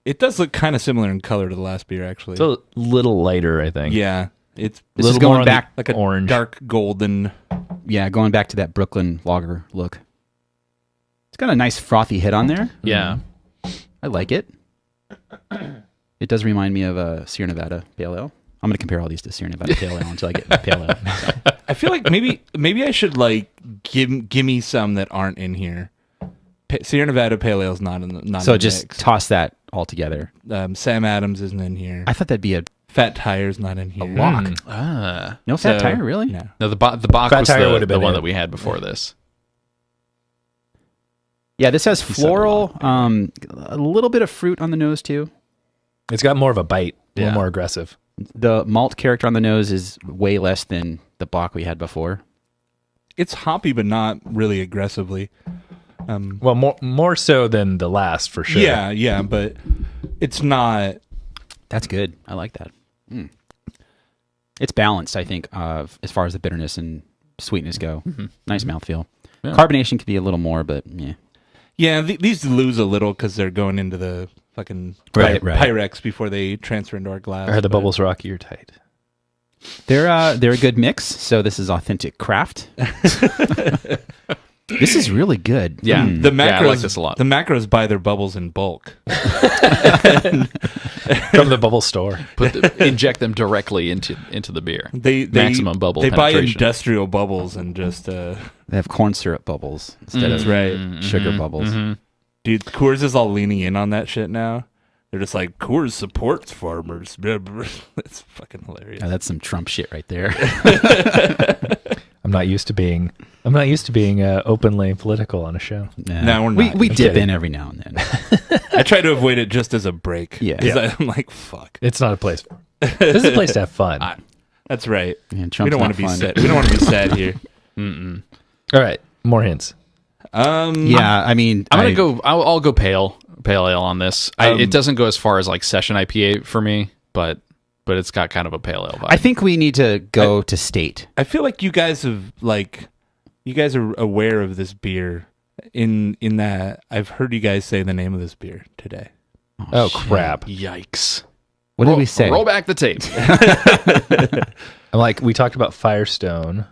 It does look kind of similar in color to the last beer, actually. it's a little lighter, I think. Yeah, it's This is going back, like a orange. dark golden. yeah, going back to that Brooklyn lager look. It's got a nice frothy hit on there. Yeah. I like it. It does remind me of a Sierra Nevada Pale Ale. I'm going to compare all these to Sierra Nevada Pale Ale until I get Pale Ale. I feel like maybe I should like give me some that aren't in here. Sierra Nevada Pale Ale's not in the So in the just mix. toss that all together. Sam Adams isn't in here. I thought that'd be a Fat Tire's not in here. lock. Ah. No Fat So, Tire, really? No. No, the Bach Fat was Tire the would've been one in. that we had before this. Yeah, this has floral, a little bit of fruit on the nose too. It's got more of a bite, a Yeah. little more aggressive. The malt character on the nose is way less than the Bach we had before. It's hoppy, but not really aggressively. Well, more so than the last for sure. Yeah, but it's not. That's good. I like that. It's balanced, I think, as far as the bitterness and sweetness go. Nice mouthfeel. Yeah. Carbonation could be a little more, but yeah. Yeah, these lose a little because they're going into the fucking Right. Pyrex before they transfer into our glass. Are the but- bubbles rocky or tight? They're a good mix, so this is authentic craft. This is really good. Yeah. The macros, Yeah, I like this a lot. The macros buy their bubbles in bulk. From the bubble store. Inject them directly into the beer. They Maximum bubble They buy penetration. industrial bubbles and just They have corn syrup bubbles instead of right. sugar bubbles. Dude, Coors is all leaning in on that shit now. They're just like, Coors supports farmers. It's fucking hilarious. Yeah, that's some Trump shit right there. I'm not used to being openly political on a show. No, we're not. We dip kidding. in every now and then. I try to avoid it just as a break. Yeah. 'Cause I'm like, fuck. It's not a place. This is a place to have fun. That's right. Yeah, We Trump's don't want not to be fun. sad. We don't want to be sad here. All right, more hints. Yeah, I mean, I'm gonna go. I'll go pale ale on this. It doesn't go as far as like session IPA for me, but it's got kind of a pale ale vibe. I think we need to go to state. I feel like you guys are aware of this beer in that I've heard you guys say the name of this beer today. Oh crap! Yikes! What did we say? Roll back the tape. I'm like, we talked about Firestone.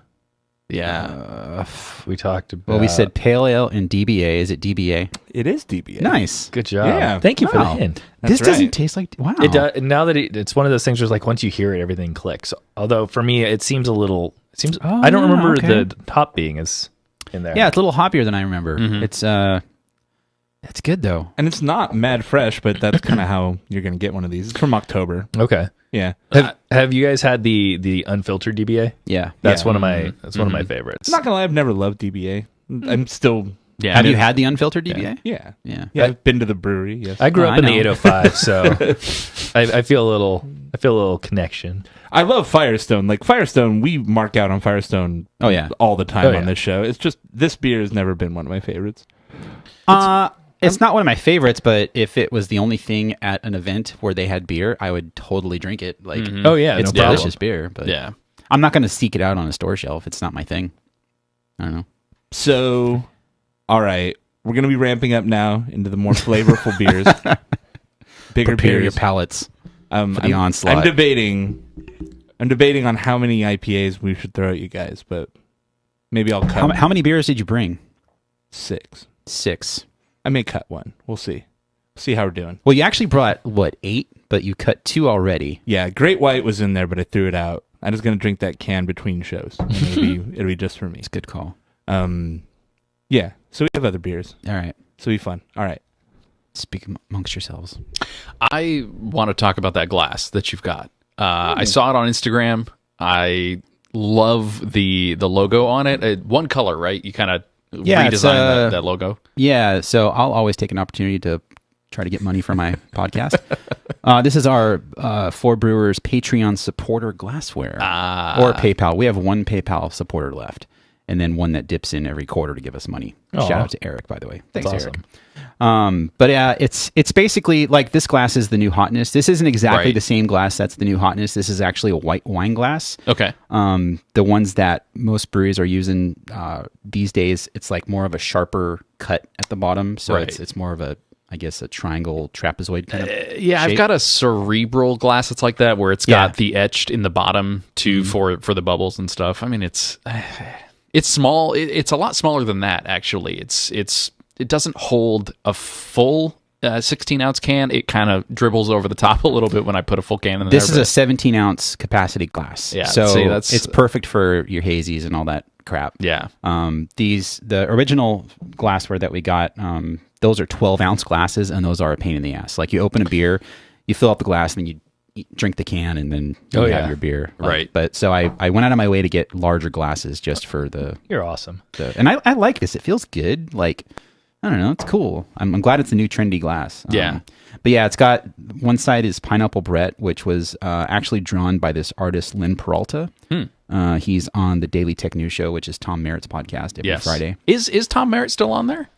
Yeah. We talked about. Well, we said pale ale and DBA. Is it DBA? It is DBA. Nice. Good job. Yeah. Thank you for Wow. the hint. This That's doesn't right. taste like wow. It does. Now that it's one of those things where it's like once you hear it, everything clicks. Although for me, it seems a little. It seems. Oh, I don't yeah, remember okay. the hop being as in there. Yeah, it's a little hoppier than I remember. It's that's good though. And it's not mad fresh, but that's kind of how you're going to get one of these. It's from October. Okay. Yeah. Have you guys had the unfiltered DBA? Yeah. That's Yeah. one of my one of my favorites. I'm not going to lie, I've never loved DBA. I'm still. Yeah. Have you had the unfiltered DBA? Yeah. Yeah. Yeah, I've been to the brewery. Yes. I grew Oh, up I in the know. 805, so I feel a little connection. I love Firestone. Like Firestone, we mark out on Firestone. Oh, yeah. all the time Oh, yeah. on this show. It's just this beer has never been one of my favorites. It's not one of my favorites, but if it was the only thing at an event where they had beer, I would totally drink it. Like, Oh yeah, it's no problem. delicious beer, but Yeah. I'm not going to seek it out on a store shelf. It's not my thing. I don't know. So, all right, we're gonna be ramping up now into the more flavorful beers, bigger Prepare your beers. palates. For the onslaught. I'm debating on how many IPAs we should throw at you guys, but maybe I'll cut How many beers did you bring? 6. 6. I may cut one. We'll see. See how we're doing. Well, you actually brought, what, 8? But you cut 2 already. Yeah, Great White was in there, but I threw it out. I was gonna drink that can between shows. And it'll be just for me. It's a good call. Yeah. So we have other beers. All right. So it'll be fun. All right. Speak amongst yourselves. I want to talk about that glass that you've got. I saw it on Instagram. I love the logo on it. One color, right? You kind of redesign that logo. Yeah, so I'll always take an opportunity to try to get money for my podcast. This is our Four Brewers Patreon supporter glassware or PayPal. We have one PayPal supporter left, and then one that dips in every quarter to give us money. Shout out to Eric, by the way. Thanks, Eric. But yeah, it's basically like this glass is the new hotness. This isn't exactly the same glass that's the new hotness. This is actually a white wine glass. Okay. The ones that most breweries are using these days, it's like more of a sharper cut at the bottom. So it's more of a, I guess, a triangle trapezoid kind of shape. I've got a cerebral glass that's like that, where it's got the etched in the bottom too for the bubbles and stuff. I mean, it's small. It's a lot smaller than that, actually. It doesn't hold a full 16-ounce can. It kind of dribbles over the top a little bit when I put a full can in there. This is a 17-ounce capacity glass. Yeah, so it's perfect for your hazies and all that crap. Yeah. The original glassware that we got, those are 12-ounce glasses, and those are a pain in the ass. Like, you open a beer, you fill up the glass, and then you drink the can, and then you have your beer. Right. But so I went out of my way to get larger glasses just for the... You're awesome. And I like this. It feels good. Like, I don't know. It's cool. I'm glad it's a new trendy glass. Yeah. But yeah, it's got... One side is Pineapple Brett, which was actually drawn by this artist, Lynn Peralta. He's on the Daily Tech News Show, which is Tom Merritt's podcast every Friday. Is Tom Merritt still on there?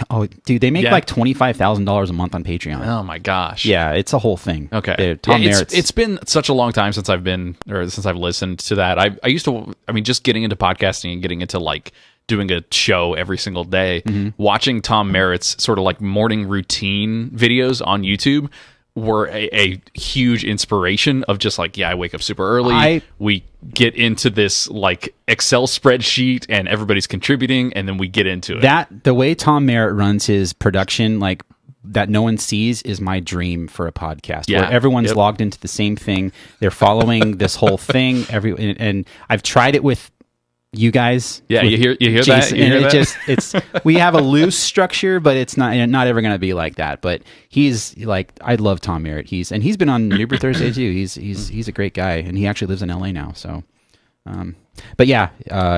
Oh, dude, they make like $25,000 a month on Patreon. Oh my gosh! Yeah, it's a whole thing. Okay, Tom Merritt's. It's been such a long time since I've listened to that. I used to. I mean, just getting into podcasting and getting into like doing a show every single day, watching Tom Merritt's sort of like morning routine videos on YouTube were a huge inspiration of just like, I wake up super early. We get into this like Excel spreadsheet and everybody's contributing, and then we get into it. The way Tom Merritt runs his production, like that no one sees, is my dream for a podcast. Yeah. Where everyone's logged into the same thing. They're following this whole thing. And I've tried it with you guys. Yeah, you hear Jason, that? You hear that? It's we have a loose structure, but it's not ever going to be like that. But he's like, I love Tom Merritt. He's been on New Brew Thursday too. He's a great guy, and he actually lives in LA now. So, but yeah,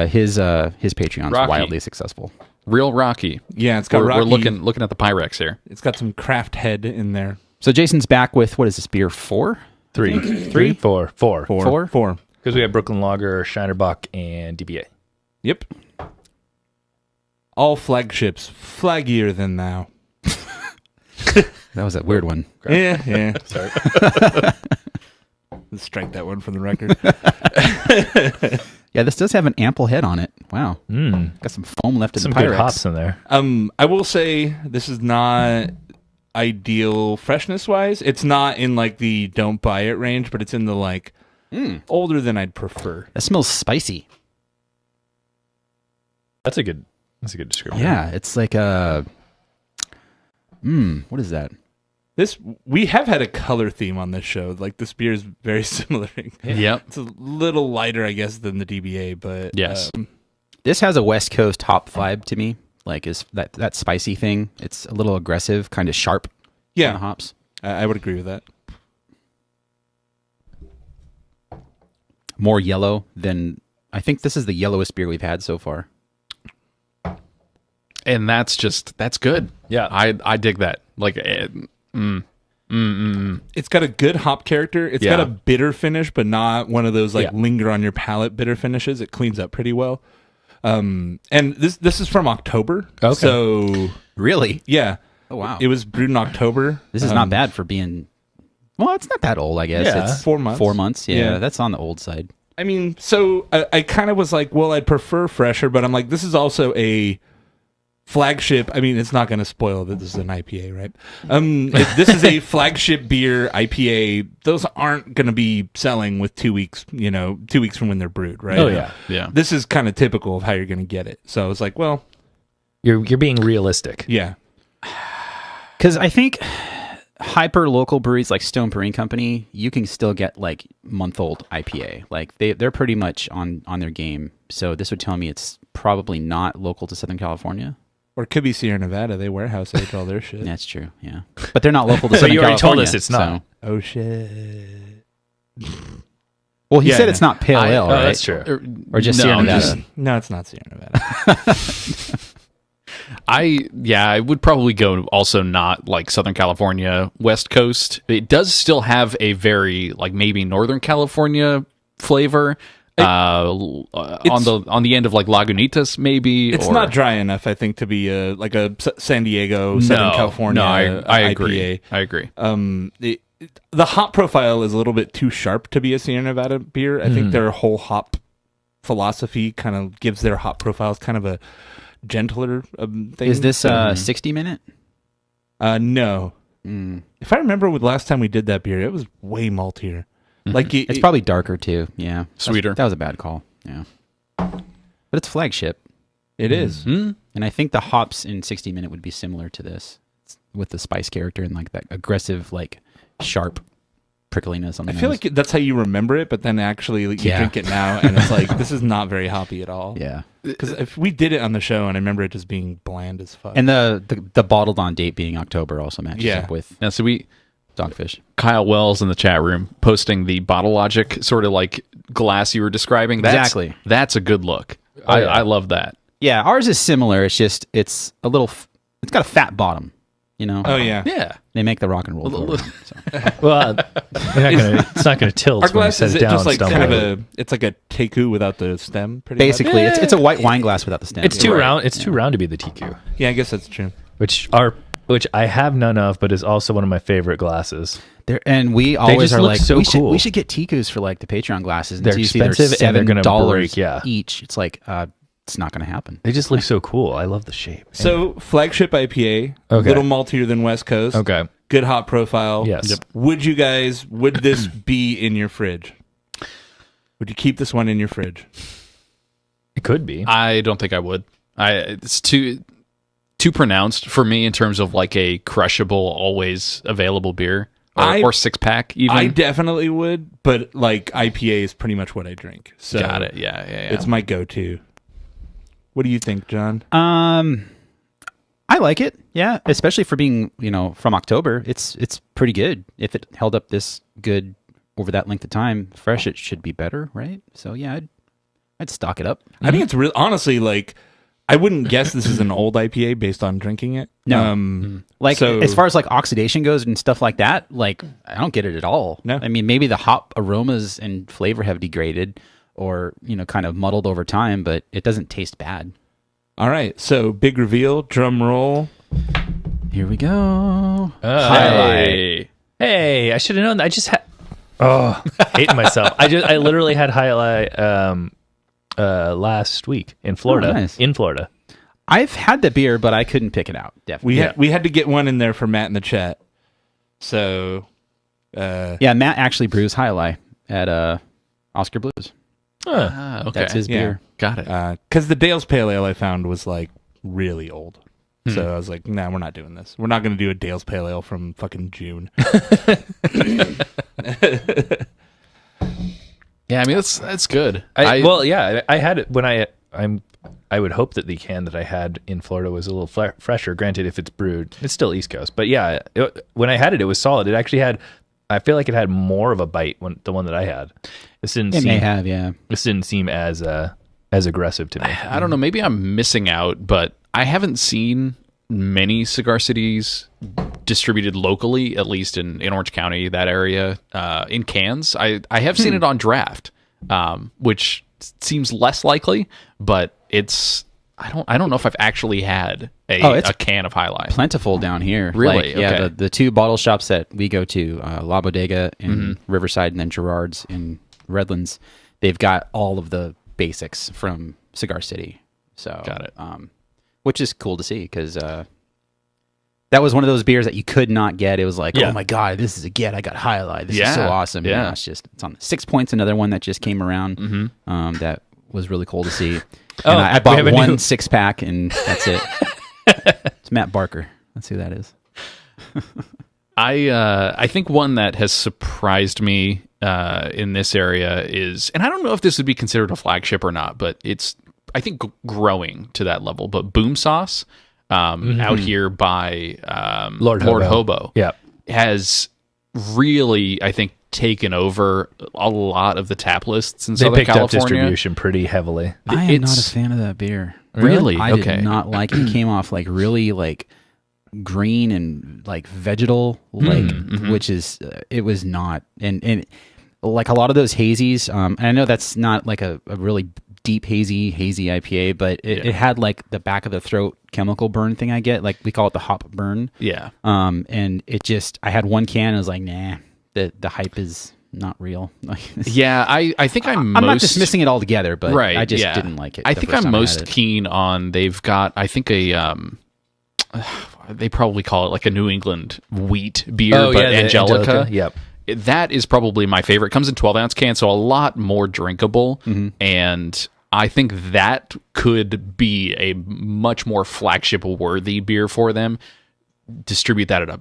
his Patreon's wildly successful. Real rocky. Yeah, it's got rocky. We're looking at the Pyrex here. It's got some craft head in there. So Jason's back with, what is this beer? 4? 3? 4. 4. Because we have Brooklyn Lager, Shinerbach, and DBA. Yep. All flagships, flaggier than thou. That was a weird one. Yeah. Sorry. Let's strike that one from the record. Yeah, this does have an ample head on it. Wow. Got some foam left in the Pyrex. Some good hops in there. I will say this is not ideal freshness-wise. It's not in like the don't buy it range, but it's in the like older than I'd prefer. That smells spicy. That's a good description. Yeah, it's like a... what is that? We have had a color theme on this show. Like, this beer is very similar. Yep. It's a little lighter, I guess, than the DBA, but... Yes. This has a West Coast hop vibe to me. Like, is that spicy thing. It's a little aggressive, kind of sharp on the hops. I would agree with that. More yellow than... I think this is the yellowest beer we've had so far. And that's good. Yeah. I dig that. Like, It's got a good hop character. It's got a bitter finish, but not one of those like linger on your palate bitter finishes. It cleans up pretty well. And this is from October. Okay. So Really? yeah. Oh, wow. It was brewed in October. This is not bad for being... Well, it's not that old, I guess. Yeah. It's 4 months. 4 months, Yeah. That's on the old side. I mean, so I kind of was like, well, I'd prefer fresher, but I'm like, this is also a flagship. I mean, it's not going to spoil that this is an IPA, right? This is a flagship beer IPA. Those aren't going to be selling with 2 weeks, 2 weeks from when they're brewed, right? Oh, yeah. Yeah. This is kind of typical of how you're going to get it. So I was like, well, You're being realistic. yeah. Because I think hyper local breweries like Stone Brewing Company, you can still get like month-old IPA. Like they're pretty much on their game. So this would tell me it's probably not local to Southern California. Or it could be Sierra Nevada. They warehouse age all their shit. That's true, yeah. But they're not local to Southern California. you already told us it's not. So. Oh, shit. Well, he Yeah, said no. it's not pale ale, right? that's true. Or just No, Sierra Nevada. No, it's not Sierra Nevada. I would probably go also not like Southern California, West Coast. It does still have a very like maybe Northern California flavor. On the end of like Lagunitas, maybe. It's or, not dry enough, I think, to be like a San Diego, Southern California. No, I IPA. agree. I agree. The hop profile is a little bit too sharp to be a Sierra Nevada beer. I think their whole hop philosophy kind of gives their hop profiles kind of a gentler thing. Is this 60-minute? No. If I remember with last time we did that beer, it was way maltier. Like It's probably darker too. Yeah, Sweeter. That was a bad call. Yeah, but it's flagship, it is. and I think the hops in 60-minute would be similar to this, with the spice character and like that aggressive, like sharp prickliness on the I feel nose. like that's how you remember it, but then actually you drink it now, and it's like this is not very hoppy at all. Yeah, Because if we did it on the show, and I remember it just being bland as fuck. and the bottled on date being October also matches up with Now, so Dogfish. Kyle Wells in the chat room posting the Bottle Logic sort of like glass you were describing. Exactly. That's a good look. Oh, yeah. I love that. Yeah, ours is similar. It's just it's a little. It's got a fat bottom. You know. Oh yeah. Yeah. They make the rock and roll. Go around, so. Well, it's not going to tilt. Our when you glass set is it down. just like stumble kind of over. it's like a teku without the stem. Pretty Basically, much. it's a white wine glass without the stem. It's too Right. round. It's too round to be the TQ, Yeah, I guess that's true. which I have none of, but is also one of my favorite glasses. And we always just are look like, so we cool. should get Tikus for like the Patreon glasses. And They're so you see they're expensive and they're gonna $7 break, yeah. each. It's like it's not going to happen. They just look so cool. I love the shape. So flagship IPA, a Okay. little maltier than West Coast. Okay. Good hop profile. Yes. Yep. Would this be in your fridge? Would you keep this one in your fridge? It could be. I don't think I would. It's too pronounced for me in terms of like a crushable, always available beer or 6-pack even. I definitely would, but like IPA is pretty much what I drink. So Got it. Yeah. It's my go-to. What do you think, John? I like it. Yeah, especially for being, from October. It's pretty good. If it held up this good over that length of time, fresh, it should be better, right? So yeah, I'd stock it up. I think it's real. Honestly, like I wouldn't guess this is an old IPA based on drinking it. No. Like so- as far as like oxidation goes and stuff like that, like I don't get it at all. No. I mean, maybe the hop aromas and flavor have degraded or, kind of muddled over time, but it doesn't taste bad. All right, so big reveal, drum roll. Here we go. Hey, I should have known that. I just had. Oh, hating myself. I literally had highlight last week in Florida. Oh, nice. In Florida. I've had the beer, but I couldn't pick it out. Definitely. We had to get one in there for Matt in the chat. So Yeah, Matt actually brews High at Oscar Blues. Okay. That's his beer. Got it. because the Dale's Pale Ale I found was like really old. So I was like, nah, we're not doing this. We're not going to do a Dale's Pale Ale from fucking June. Yeah, I mean that's good. I had it when I would hope that the can that I had in Florida was a little fresher. Granted, if it's brewed, it's still East Coast. But yeah, when I had it, it was solid. It actually had. I feel like it had more of a bite the one that I had. This didn't It seem. may have, yeah. This didn't seem as aggressive to me. I don't know. Maybe I'm missing out, but I haven't seen many Cigar Cities distributed locally, at least in Orange County, that area, in cans. I have seen it on draft, which seems less likely, but it's I don't know if I've actually had a can of High Life. Plentiful down here. Really? Like, yeah, Okay. the two bottle shops that we go to, La Bodega in Riverside and then Gerard's in Redlands, they've got all of the basics from Cigar City. So Got it. Which is cool to see because that was one of those beers that you could not get. It was like, Yeah. oh my God, this is a get. I got High Life. This is so Yeah. awesome. Yeah. It's on 6 Points, another one that just came around. That was really cool to see. Oh, And I we bought have a one new- 6-pack and that's it. It's Matt Barker. That's who that is. I think one that has surprised me in this area is, and I don't know if this would be considered a flagship or not, but it's, I think, growing to that level. But Boom Sauce out here by Lord Hobo Yeah. has really, I think, taken over a lot of the tap lists in They Southern picked up California. distribution pretty heavily. I am not a fan of that beer. Really? I Okay. did not like it. It came off like really like green and like vegetal, like which is it was not. And like a lot of those hazies, and I know that's not like a really deep hazy IPA, but it had like the back of the throat chemical burn thing I get. Like we call it the hop burn. Yeah. And it just, I had one can and I was like, nah, the hype is not real. Yeah, I think I'm not dismissing it altogether, but right, I just yeah. didn't like it. I the think first I'm time I most had it. keen on, they've got, I think they probably call it like a New England wheat beer, but the Angelica. Yep. That is probably my favorite. It comes in 12-ounce cans, so a lot more drinkable. And I think that could be a much more flagship-worthy beer for them. Distribute that at a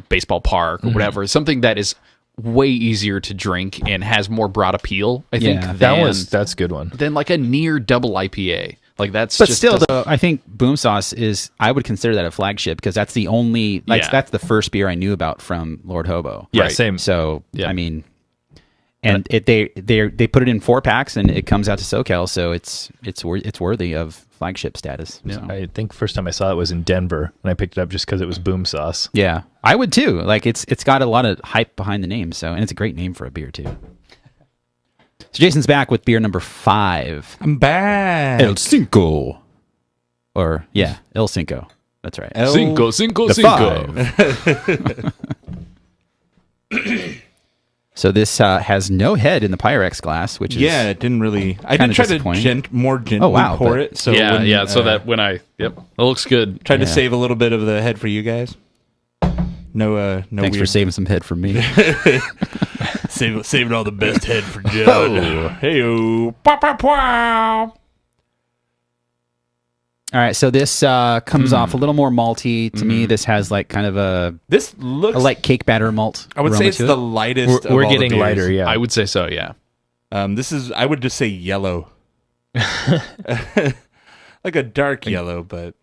baseball park or whatever. Something that is way easier to drink and has more broad appeal, I think, Yeah, That's a good one. than like a near double IPA. Like that's But just still, doesn't- though, I think Boom Sauce is, I would consider that a flagship because that's the only, like, Yeah. that's the first beer I knew about from Lord Hobo. Yeah, Right. same. So, Yeah. I mean, and they put it in 4-packs and it comes out to SoCal, so it's worthy of flagship status. Yeah. So. I think first time I saw it was in Denver, and I picked it up just because it was Boom Sauce. Yeah, I would too. Like it's got a lot of hype behind the name, so, and it's a great name for a beer too. So Jason's back with beer number 5, I'm back. El Cinco, or yeah, El Cinco. That's right. Cinco. The 5. So this has no head in the Pyrex glass, which is It didn't really. I kinda did try to disappointing. more gently pour but- it. So yeah, when, yeah. So that when it looks good. tried to Yeah. save a little bit of the head for you guys. No, no. Thanks for weird. saving some head for me. Saving all the best head for Judd. Hey-o. Pow, pow, pow. All right, so this comes off a little more malty to me. This has like kind of a This looks. light cake batter malt. I would say aroma it's to the it. lightest. We're of all the getting beers. lighter, yeah. I would say so. Yeah. This is. I would just say yellow. Like a dark yellow, but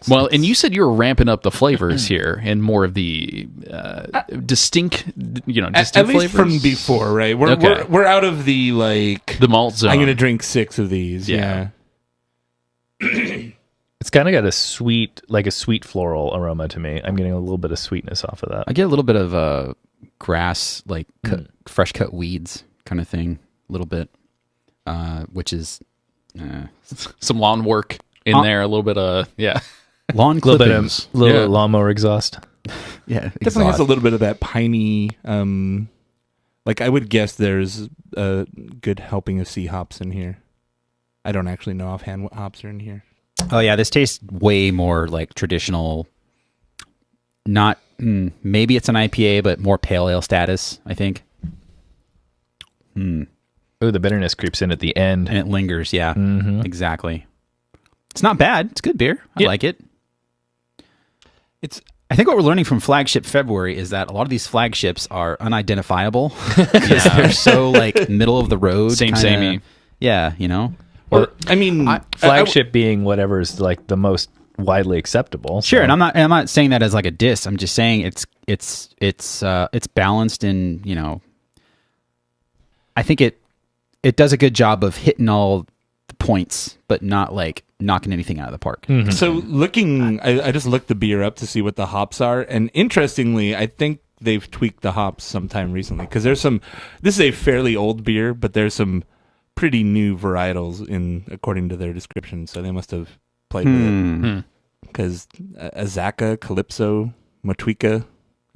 Well, and you said you were ramping up the flavors here and more of the distinct, distinct at least flavors from before, right? Okay. We're out of the like. the malt zone. I'm gonna drink 6 of these. Yeah. It's kind of got a sweet floral aroma to me. I'm getting a little bit of sweetness off of that. I get a little bit of grass, like fresh cut weeds kind of thing, a little bit, which is Some lawn work in there, a little bit of lawn A little bit clippings. of little Yeah. lawnmower exhaust. Yeah, Definitely has exhaust. a little bit of that piney. Like I would guess there's a good helping of sea hops in here. I don't actually know offhand what hops are in here. Oh yeah, this tastes way more like traditional. Not maybe it's an IPA, but more pale ale status, I think, Oh, the bitterness creeps in at the end. and it lingers. Yeah, exactly. It's not bad. It's good beer. I like it. It's I think what we're learning from Flagship February is that a lot of these flagships are unidentifiable because they're so like middle of the road. Same, kinda- samey. Yeah, you know. or I mean Flagship being whatever is like the most widely acceptable. Sure, so- and I'm not saying that as like a diss. I'm just saying it's balanced and I think it does a good job of hitting all the points, but not like knocking anything out of the park. So looking, I just looked the beer up to see what the hops are, and interestingly, I think they've tweaked the hops sometime recently because there's some. This is a fairly old beer, but there's some pretty new varietals in according to their description. So they must have played with it because Azaka, Calypso, Motueka,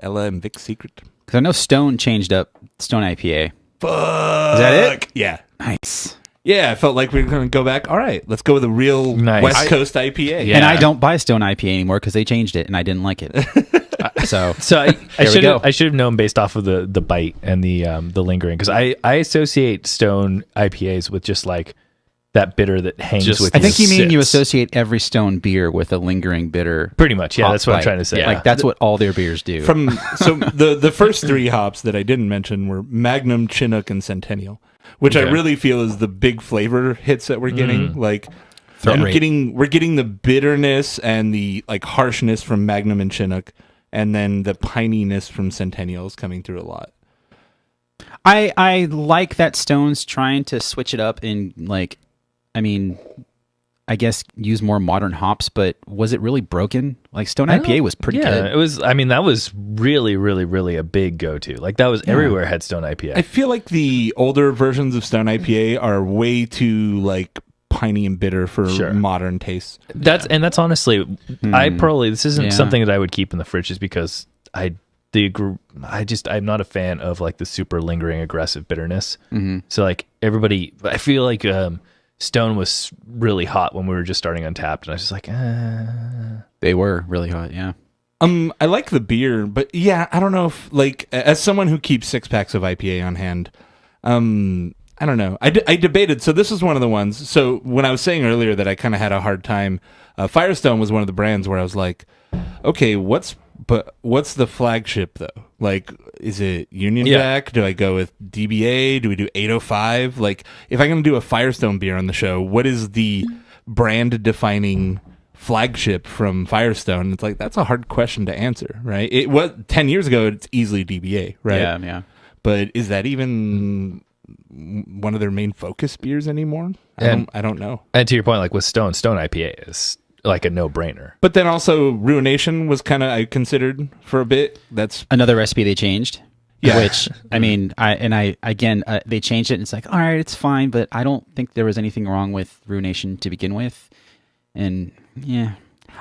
Ella, and Vic's Secret. Because I know Stone changed up Stone IPA. Fuck. Is that it? Yeah. Nice. Yeah, I felt like we were going to go back. All right, let's go with a real Nice. West Coast IPA. Yeah. And I don't buy Stone IPA anymore because they changed it and I didn't like it. So I we should go. I should have known based off of the bite and the lingering because I associate Stone IPAs with just like that bitter that hangs Just- with I you. think you mean you sits. associate every Stone beer with a lingering bitter. Pretty much, yeah. hop That's what I'm bite. trying to say. Yeah. Like that's what all their beers do. So the first three hops that I didn't mention were Magnum, Chinook, and Centennial, which I Okay. really feel is the big flavor hits that we're getting. Like Throat rate. we're getting the bitterness and the like harshness from Magnum and Chinook, and then the pininess from Centennial is coming through a lot. I like that Stone's trying to switch it up and like, I mean, I guess use more modern hops, but was it really broken? Like Stone IPA was pretty good. It was. I mean, that was really, really, really a big go-to. Like that was everywhere had Stone IPA. I feel like the older versions of Stone IPA are way too like piney and bitter for Sure. modern tastes. That's honestly, I probably this isn't Yeah. something that I would keep in the fridge just because I'm not a fan of like the super lingering aggressive bitterness. Mm-hmm. So like everybody, I feel like Stone was really hot when we were just starting Untapped, and I was just like, They were really hot, yeah. I like the beer, but yeah, I don't know if like as someone who keeps 6-packs of IPA on hand, I don't know. I debated. So this is one of the ones. So when I was saying earlier that I kind of had a hard time, Firestone was one of the brands where I was like, okay, what's the flagship though? Like, is it Union Jack? Do I go with DBA? Do we do 805? Like, if I'm going to do a Firestone beer on the show, what is the brand defining flagship from Firestone? It's like, that's a hard question to answer, right? It was 10 years ago, it's easily DBA, right? Yeah. But is that even one of their main focus beers anymore? I don't know. and to your point, like with Stone IPA is like a no-brainer. But then also Ruination was kind of I considered for a bit. That's Another recipe they changed. Yeah. Which, I mean, they changed it and it's like, all right, it's fine, but I don't think there was anything wrong with Ruination to begin with. And yeah,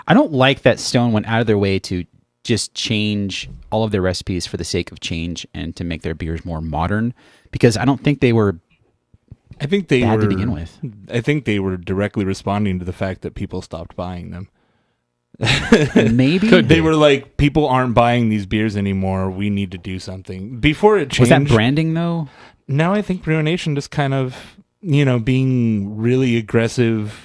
I don't like that Stone went out of their way to just change all of their recipes for the sake of change and to make their beers more modern, because I don't think they were I think they bad were to begin with. I think they were directly responding to the fact that people stopped buying them. Maybe. They were like, people aren't buying these beers anymore. We need to do something. Before it changed, Was that branding though? now I think Ruination just kind of, being really aggressive,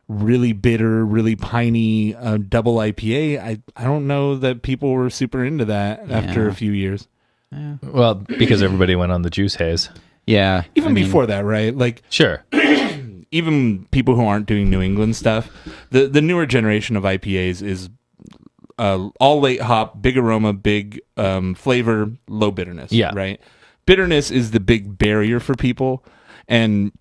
really bitter, really piney, double IPA. I don't know that people were super into that after a few years. Well, because everybody went on the juice haze. Yeah. Even before that, right? Like, Sure. even people who aren't doing New England stuff, the newer generation of IPAs is all late hop, big aroma, big flavor, low bitterness. Yeah. Right? Bitterness is the big barrier for people, and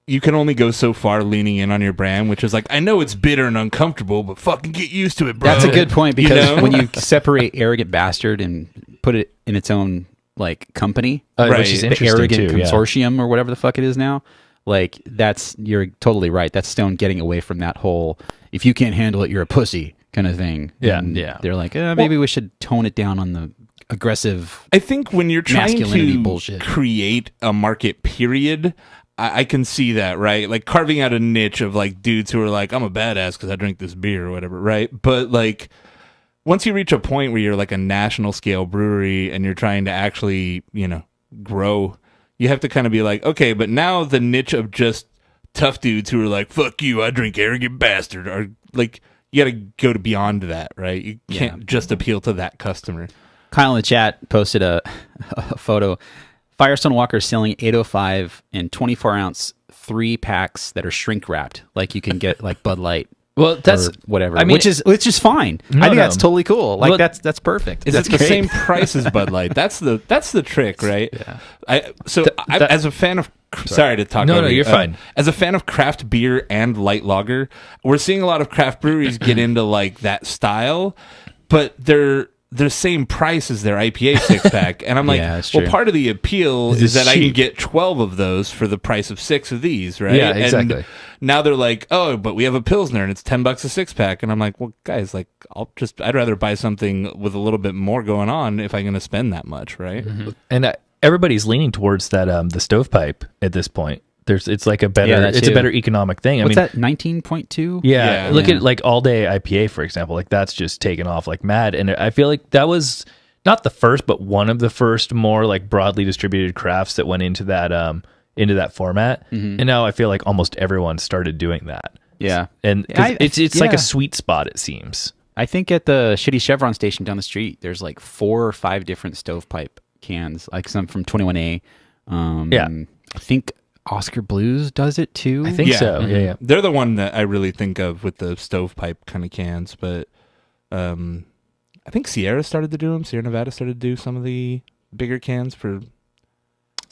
you can only go so far leaning in on your brand, which is like, I know it's bitter and uncomfortable, but fucking get used to it, bro. That's a good point, because when know? you separate Arrogant Bastard and put it in its own like company, Right. Which is the interesting Arrogant too. Yeah. Consortium or whatever the fuck it is now, like you're totally right. That's Stone getting away from that whole "if you can't handle it, you're a pussy" kind of thing. Yeah, And yeah. They're like, maybe we should tone it down on the aggressive. I think when you're trying Masculinity to bullshit. create a market, period, I can see that, right? Like carving out a niche of like dudes who are like, I'm a badass because I drink this beer or whatever, right? But like, once you reach a point where you're like a national scale brewery and you're trying to actually, grow, you have to kind of be like, okay, but now the niche of just tough dudes who are like, fuck you, I drink Arrogant Bastard, are like, you got to go to beyond that, right? You can't just appeal to that customer. Kyle in the chat posted a photo. Firestone Walker is selling 805 in 24-ounce 3-packs that are shrink wrapped, like you can get like Bud Light. Well, that's or whatever. I mean, which is fine. I think that's totally cool. Like Well, that's perfect. Is That's it the great. same price as Bud Light? That's the trick, right? Yeah. As a fan of sorry to talk. No, over no, you. you're fine. As a fan of craft beer and light lager, we're seeing a lot of craft breweries get into like that style, but they're the same price as their IPA 6-pack, and I'm like, Yeah, that's well, true. part of the appeal is It's that I can cheap. get 12 of those for the price of 6 of these, right? Yeah, exactly. And now they're like, oh, but we have a Pilsner and it's $10 a 6-pack, and I'm like, well, guys, like, I'd rather buy something with a little bit more going on if I'm going to spend that much, right? And everybody's leaning towards that the stovepipe at this point. It's like a better that it's a too. better economic thing. What's I mean, that? 19.2. yeah, Yeah. look Yeah. at like all day IPA, for example. Like that's just taken off like mad, and I feel like that was not the first, but one of the first more like broadly distributed crafts that went into that into that format. And now I feel like almost everyone started doing that. Yeah. And 'cause it's like a sweet spot, it seems. I think at the shitty Chevron station down the street, there's like 4 or 5 different stovepipe cans, like some from 21A. I think Oscar Blues does it too. I think so. Yeah. They're the one that I really think of with the stovepipe kind of cans, but I think Sierra started to do them. Sierra Nevada started to do some of the bigger cans for...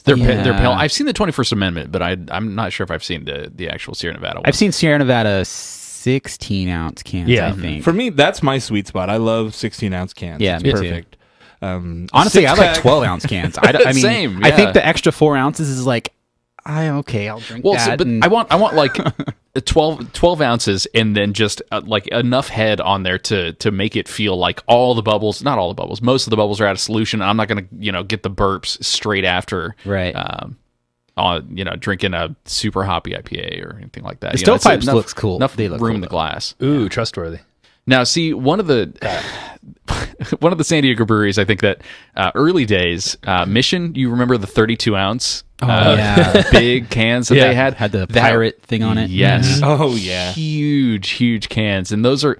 They're pale. I've seen the 21st Amendment, but I'm not sure if I've seen the actual Sierra Nevada one. I've seen Sierra Nevada 16-ounce cans, I think. For me, that's my sweet spot. I love 16-ounce cans. Yeah, it's me too. perfect. Honestly, I like 12-ounce cans. I mean, Same, I think yeah. the extra 4 ounces is like, I'll drink that. But I want like 12 ounces and then just like enough head on there to make it feel like all the bubbles, not all the bubbles, most of the bubbles are out of solution. I'm not going to, get the burps straight after. Right. Drinking a super hoppy IPA or anything like that. The stovepipes looks cool. Enough They look room cool, in the though. glass. Ooh, trustworthy. Now, see, one of the San Diego breweries, I think that early days, Mission, you remember the 32-ounce big cans that they had the pirate thing on it. Yes. Oh, yeah. Huge cans. And those were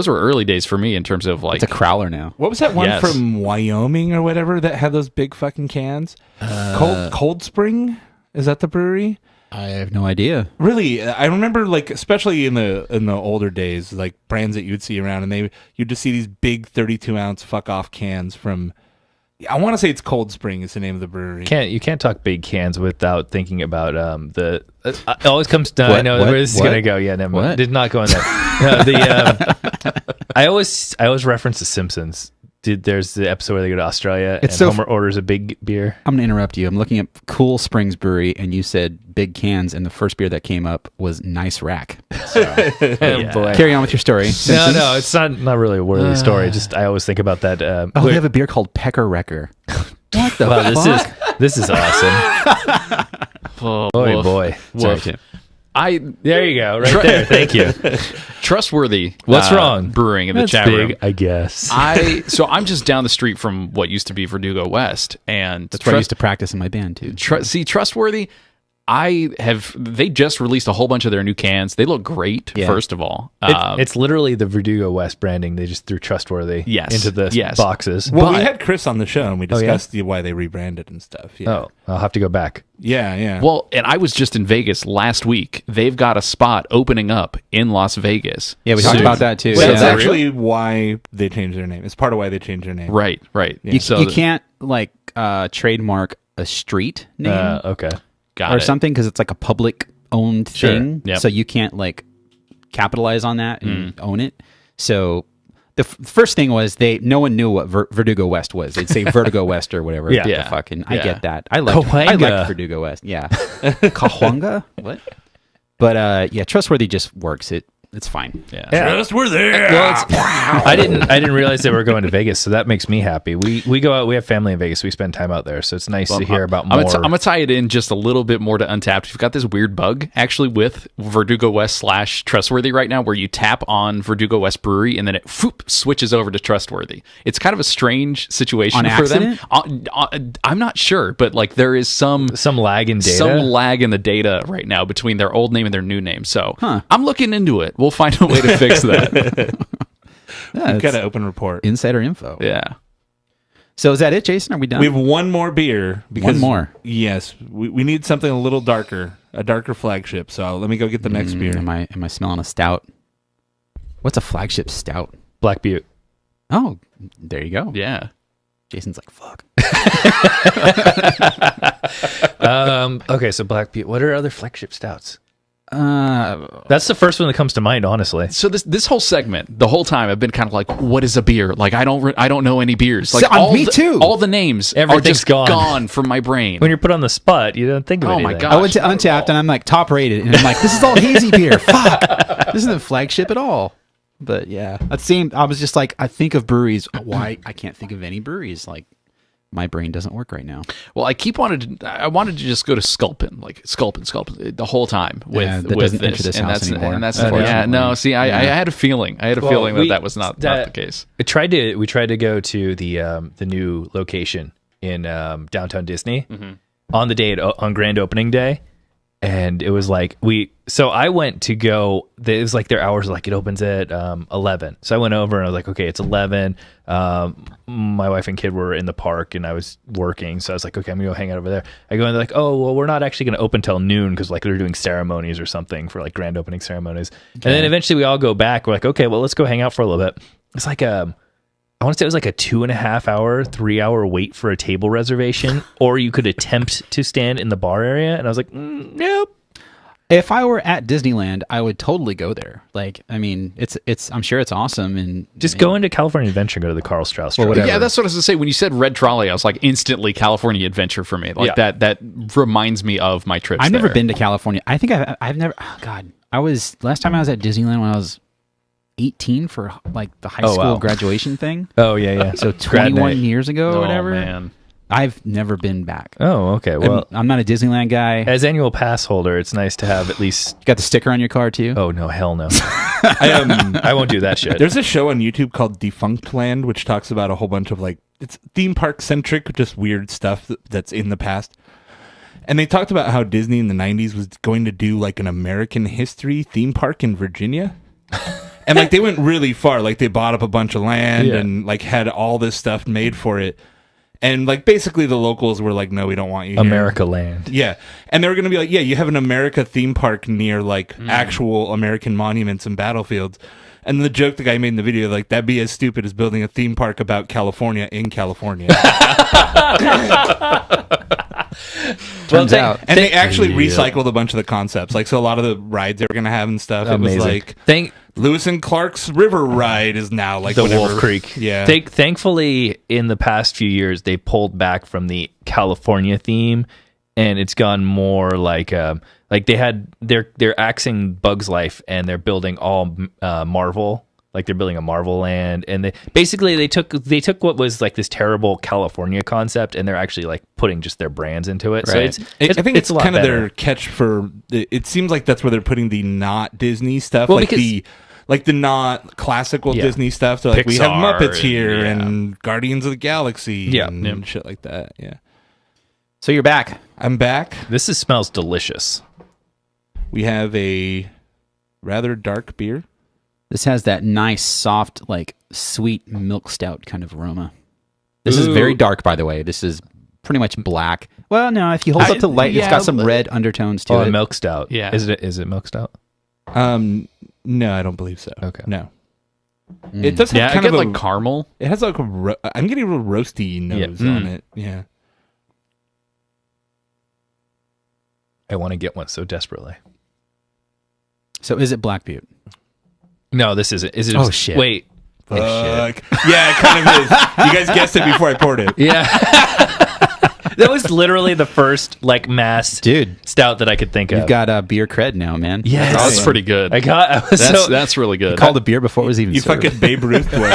early days for me in terms of like... It's a crowler now. What was that one Yes. from Wyoming or whatever that had those big fucking cans? Cold Spring? Is that the brewery? I have no idea. Really, I remember, like, especially in the older days, like brands that you'd see around, and you'd just see these big 32-ounce fuck off cans from. I want to say it's Cold Spring is the name of the brewery. You can't talk big cans without thinking about it always comes down. What? I know What? where this is What? gonna go. Yeah, never mind. What? Did not go in there. No, I always reference The Simpsons. There's the episode where they go to Australia and Homer orders a big beer. I'm gonna interrupt you. I'm looking at Cool Springs Brewery, and you said big cans, and the first beer that came up was Nice Rack. So, Boy. carry on with your story. Simpsons. No, it's not really a worthy story. Just I always think about that. They have a beer called Pecker Wrecker. What the wow, fuck? this is awesome. Boy. Sorry, Tim. There you go, right there. Thank you. Trustworthy. What's wrong? Brewing in the That's chat big, room. I guess. So I'm just down the street from what used to be Verdugo West, and That's where I used to practice in my band too. Trustworthy. They just released a whole bunch of their new cans. They look great. Yeah. First of all, It's literally the Verdugo West branding. They just threw trustworthy into the boxes. Well, we had Chris on the show, and we discussed why they rebranded and stuff. Yeah. Oh, I'll have to go back. Yeah. Well, and I was just in Vegas last week. They've got a spot opening up in Las Vegas. Yeah, we talked about that too. Well, that's Yeah. actually why they changed their name. It's part of why they changed their name. Right. You can't trademark a street name Okay. Got or it. something because it's like a public owned thing. Yep. So you can't capitalize on that and own it. So the first thing was no one knew what Verdugo West was. They'd say Vertigo West or whatever. Yeah. The fucking I Yeah. get that. I like Verdugo West. Yeah. Cahuenga? What? But Trustworthy just works. It's fine. Yeah. Trustworthy. Well, I didn't realize they were going to Vegas, so that makes me happy. We go out. We have family in Vegas. We spend time out there, so it's nice to hear about more. I'm gonna tie it in just a little bit more to Untapped. You've got this weird bug actually with Verdugo West / Trustworthy right now, where you tap on Verdugo West Brewery and then it switches over to Trustworthy. It's kind of a strange situation On for accident? them. I'm not sure, but there is some lag in data. Some lag in the data right now between their old name and their new name. So I'm looking into it. We'll find a way to fix that. We've got an open report. Insider info. Yeah. So is that it, Jason? Are we done? We have one more beer. One more. Yes, we need something a little darker, a darker flagship. So let me go get the next beer. Am I smelling a stout? What's a flagship stout? Black Butte. Oh, there you go. Yeah. Jason's like, fuck. Okay, so Black Butte. What are other flagship stouts? Uh, That's the first one that comes to mind, honestly. So this whole segment, the whole time, I've been kind of like, "What is a beer?" Like I don't know any beers. Like me too. All the names are Everything's just gone. from my brain. When you're put on the spot, you don't think of Oh anything. my God. I went to Untapped and I'm like top rated, and I'm like, this is all hazy beer. Fuck, this isn't flagship at all. But yeah, that seemed. I was just like, I think of breweries. Why I can't think of any breweries? Like my brain doesn't work right now. Well, I wanted to just go to Sculpin the whole time with that doesn't enter this, this and house that's anymore. and that's Unfortunately. no. See, I had a feeling. I had a feeling that was not the case. We tried to go to the new location in downtown Disney, on the day on grand opening day, and it was like so I went to go. It was like their hours, like it opens at 11. So I went over and I was like, okay, it's 11. My wife and kid were in the park and I was working, so I was like, okay, I'm gonna go hang out over there. I go and they're like, oh well, we're not actually gonna open till noon because like they're doing ceremonies or something for like grand opening ceremonies. Okay. And then eventually we all go back. We're like, okay, well let's go hang out for a little bit. It's like I want to say it was like a 2.5 hour, 3 hour wait for a table reservation, or you could attempt to stand in the bar area. And I was like, nope. If I were at Disneyland, I would totally go there. Like, I mean, I'm sure it's awesome. And just go into California Adventure and go to the Carl Strauss Trail. Yeah, that's what I was going to say. When you said Red Trolley, I was like, instantly California Adventure for me. Like that reminds me of my trips. I've never been to California. I think I've never, oh God, last time I was at Disneyland when I was 18 for like the high school graduation thing. Oh, yeah. So 21 years ago or whatever. Oh, man. I've never been back. Oh, okay. Well, I'm not a Disneyland guy. As annual pass holder, it's nice to have at least. You got the sticker on your car too? Oh no, hell no. I won't do that shit. There's a show on YouTube called Defunct Land, which talks about a whole bunch of like it's theme park centric, just weird stuff that's in the past. And they talked about how Disney in the 90s was going to do like an American history theme park in Virginia. And like they went really far. Like they bought up a bunch of land and like had all this stuff made for it. And like basically the locals were like, no, we don't want you here. America Land. Yeah. And they were going to be like, yeah, you have an America theme park near like actual American monuments and battlefields. And the joke the guy made in the video, like, that'd be as stupid as building a theme park about California in California. Turns out. And they actually recycled a bunch of the concepts. Like, so a lot of the rides they were going to have and stuff, Amazing. It was like, Lewis and Clark's River Ride is now like the whatever. Wolf Creek. Yeah. Thankfully, in the past few years, they pulled back from the California theme, and it's gone more like they're axing Bug's Life, and they're building all Marvel. Like they're building a Marvel land, and they took what was like this terrible California concept, and they're actually like putting just their brands into it. Right. So I think it's a lot kind of better. their catch for. It seems like that's where they're putting the not Disney stuff, Well, like the not classical Disney stuff. So like we have Pixar Muppets here and and Guardians of the Galaxy, and shit like that. Yeah. So you're back. I'm back. This smells delicious. We have a rather dark beer. This has that nice, soft, like sweet milk stout kind of aroma. This is very dark, by the way. This is pretty much black. Well, no, if you hold it up to light, it's got some red undertones to it. Milk stout. Yeah. Is it milk stout? No, I don't believe so. Okay. No. It does have I kind get of like caramel. It has like I'm getting a real roasty nose on it. Yeah. I want to get one so desperately. So is it Black Butte? No, this isn't. Is it? Oh, shit. Wait. Fuck. Yeah, it kind of is. You guys guessed it before I poured it. Yeah. That was literally the first like mass stout that I could think of. You've got beer cred now, man. Yes. Oh, that's pretty good. That's really good. You called the beer before it was even You served. fucking Babe Ruth one.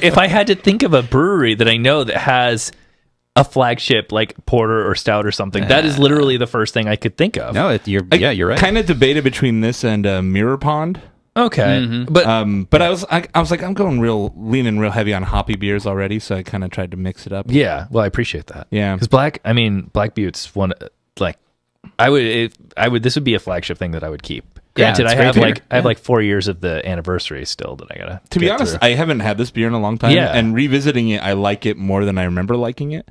If I had to think of a brewery that I know that has a flagship like porter or stout or something, that is literally the first thing I could think of. No, you're right. Kind of debated between this and Mirror Pond. Okay, but I was like, I'm leaning real heavy on hoppy beers already, so I kind of tried to mix it up. yeah, well, I appreciate that. Yeah, because Black Butte's one like I would this would be a flagship thing that I would keep. Granted, it's I great have like 4 years of the anniversary still that I gotta. to be honest, I haven't had this beer in a long time. Yeah. And revisiting it, I like it more than I remember liking it.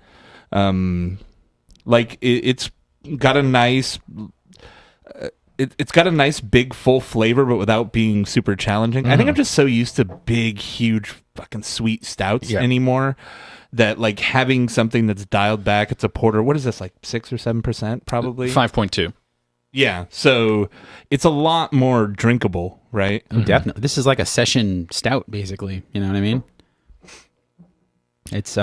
It's got a nice. It's got a nice big full flavor, but without being super challenging. I think I'm just so used to big, huge, fucking sweet stouts anymore that like having something that's dialed back. It's a porter. What is this, like 6 or 7% probably? 5.2. Yeah, so it's a lot more drinkable, right? Definitely. This is like a session stout, basically. You know what I mean? It's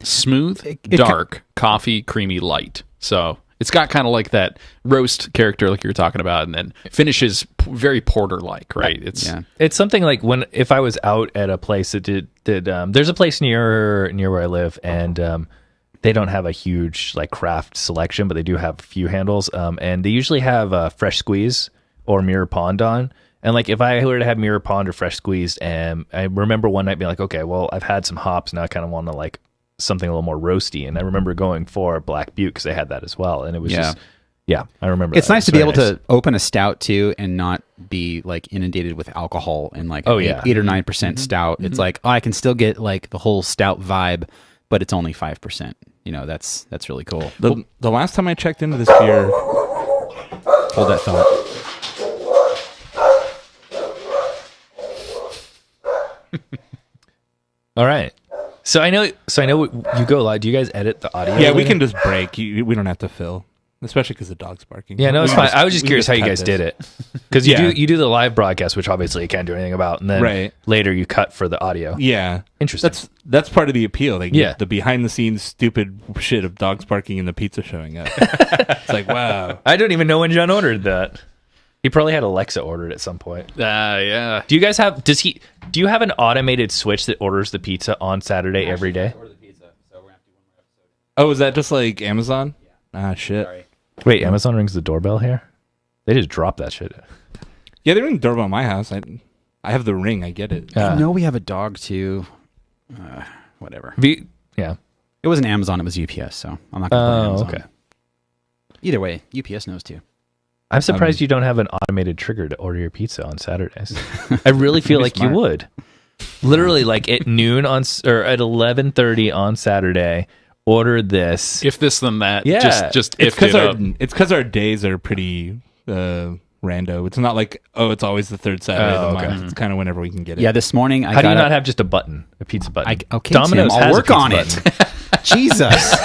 Smooth, dark, coffee, creamy, light. So it's got kind of like that roast character like you were talking about, and then finishes very porter-like, right? It's something like if I was out at a place that did there's a place near where I live, and they don't have a huge like craft selection, but they do have a few handles, and they usually have Fresh Squeeze or Mirror Pond on. And like if I were to have Mirror Pond or Fresh Squeezed, and I remember one night being like, okay, well, I've had some hops, now I kind of want to like something a little more roasty. And I remember going for Black Butte because they had that as well, and it was just I remember. It's that. nice to be able to open a stout too and not be like inundated with alcohol and like 8 or 9% stout. It's like I can still get like the whole stout vibe, but it's only 5%. You know, that's really cool. The last time I checked into this beer, hold that thought. All right. So I know you go live. Do you guys edit the audio? Yeah, we can just break. We don't have to fill, especially because the dog's barking. Yeah, no, it's fine. I was just curious how you guys cut did it, because you do the live broadcast, which obviously you can't do anything about, and then later you cut for the audio. Yeah, interesting. That's part of the appeal. They get the behind the scenes stupid shit of dogs barking and the pizza showing up. It's like, wow. I don't even know when John ordered that. He probably had Alexa ordered at some point. Yeah. Do you guys have? Do you have an automated switch that orders the pizza on Saturday every day? Order the pizza, so we're gonna have to do one more episode. Oh, is that just like Amazon? Yeah. Ah, shit. Sorry. Wait, Amazon rings the doorbell here? They just dropped that shit. Yeah, they ring the doorbell at my house. I have the ring. I get it. I know we have a dog too. Whatever. Yeah. It wasn't Amazon. It was UPS. So I'm not gonna blame Amazon. Okay. Either way, UPS knows too. I'm surprised you don't have an automated trigger to order your pizza on Saturdays. I really feel like smart. you would. Literally, like at noon or at 11:30 on Saturday, order this. If this, then that. Yeah. Just It's if it up. because our days are pretty rando. It's not like it's always the third Saturday of the month. It's kind of whenever we can get it. Yeah, this morning How do you not have just a button, a pizza button? Okay, Domino's Tim, I'll has a work pizza on button. it. Jesus,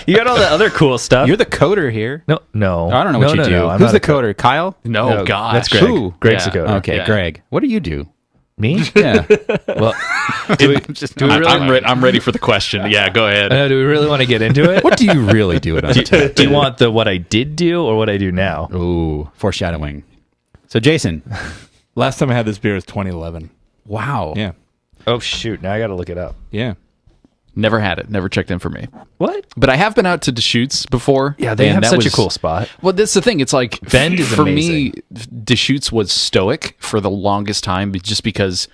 You got all the other cool stuff. you're the coder here. No. I don't know what you do. I'm Who's not the a coder? Kyle? No, gosh. That's Greg. Who? Greg's Yeah. the coder. Okay, Yeah. Greg. What do you do? Me? Yeah. Well, do we really? I'm ready for the question. Yeah, go ahead. Do we really want to get into it? What do you really do at Untapped? Do you want the what I did do or what I do now? Ooh, foreshadowing. So, Jason. Last time I had this beer was 2011. Wow. Yeah. Oh shoot! Now I got to look it up. Yeah. Never had it. Never checked in for me. What? But I have been out to Deschutes before. Yeah, they and have that such a was- cool spot. Well, that's the thing. It's like Bend is for amazing. me. Deschutes was stoic for the longest time, just because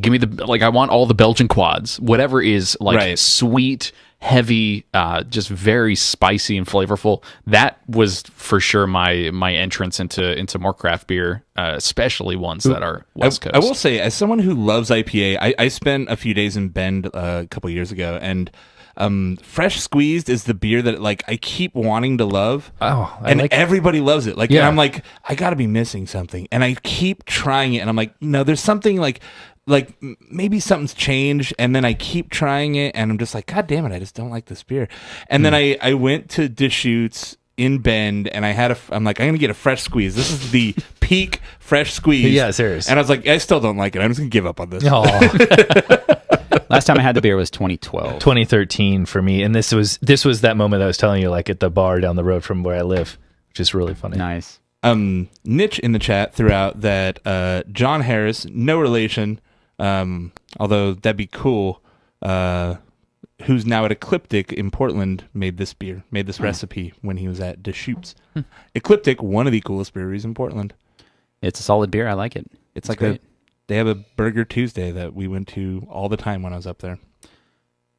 give me I want all the Belgian quads, whatever is like sweet, heavy, just very spicy and flavorful. That was for sure my entrance into more craft beer, especially ones that are West Coast. I will say, as someone who loves IPA, I spent a few days in Bend a couple years ago, and Fresh Squeezed is the beer that like I keep wanting to love. Oh, and everybody loves it. Like, Yeah. and I'm like, I got to be missing something, and I keep trying it, and I'm like, no, there's something like maybe something's changed, and then I keep trying it, and I'm just like, God damn it, I just don't like this beer. And then I went to Deschutes in Bend, and I'm like, I'm gonna get a Fresh Squeeze. This is the peak Fresh Squeeze. Yeah, serious. And I was like, I still don't like it. I'm just gonna give up on this. Oh, Last time I had the beer was 2012. 2013 for me, and this was that moment I was telling you, like at the bar down the road from where I live, which is really funny. Nice. Niche in the chat threw out that John Harris, no relation, although that'd be cool, who's now at Ecliptic in Portland, made this recipe when he was at Deschutes. Ecliptic, one of the coolest breweries in Portland. It's a solid beer. I like it. It's like great. they have a Burger Tuesday that we went to all the time when I was up there.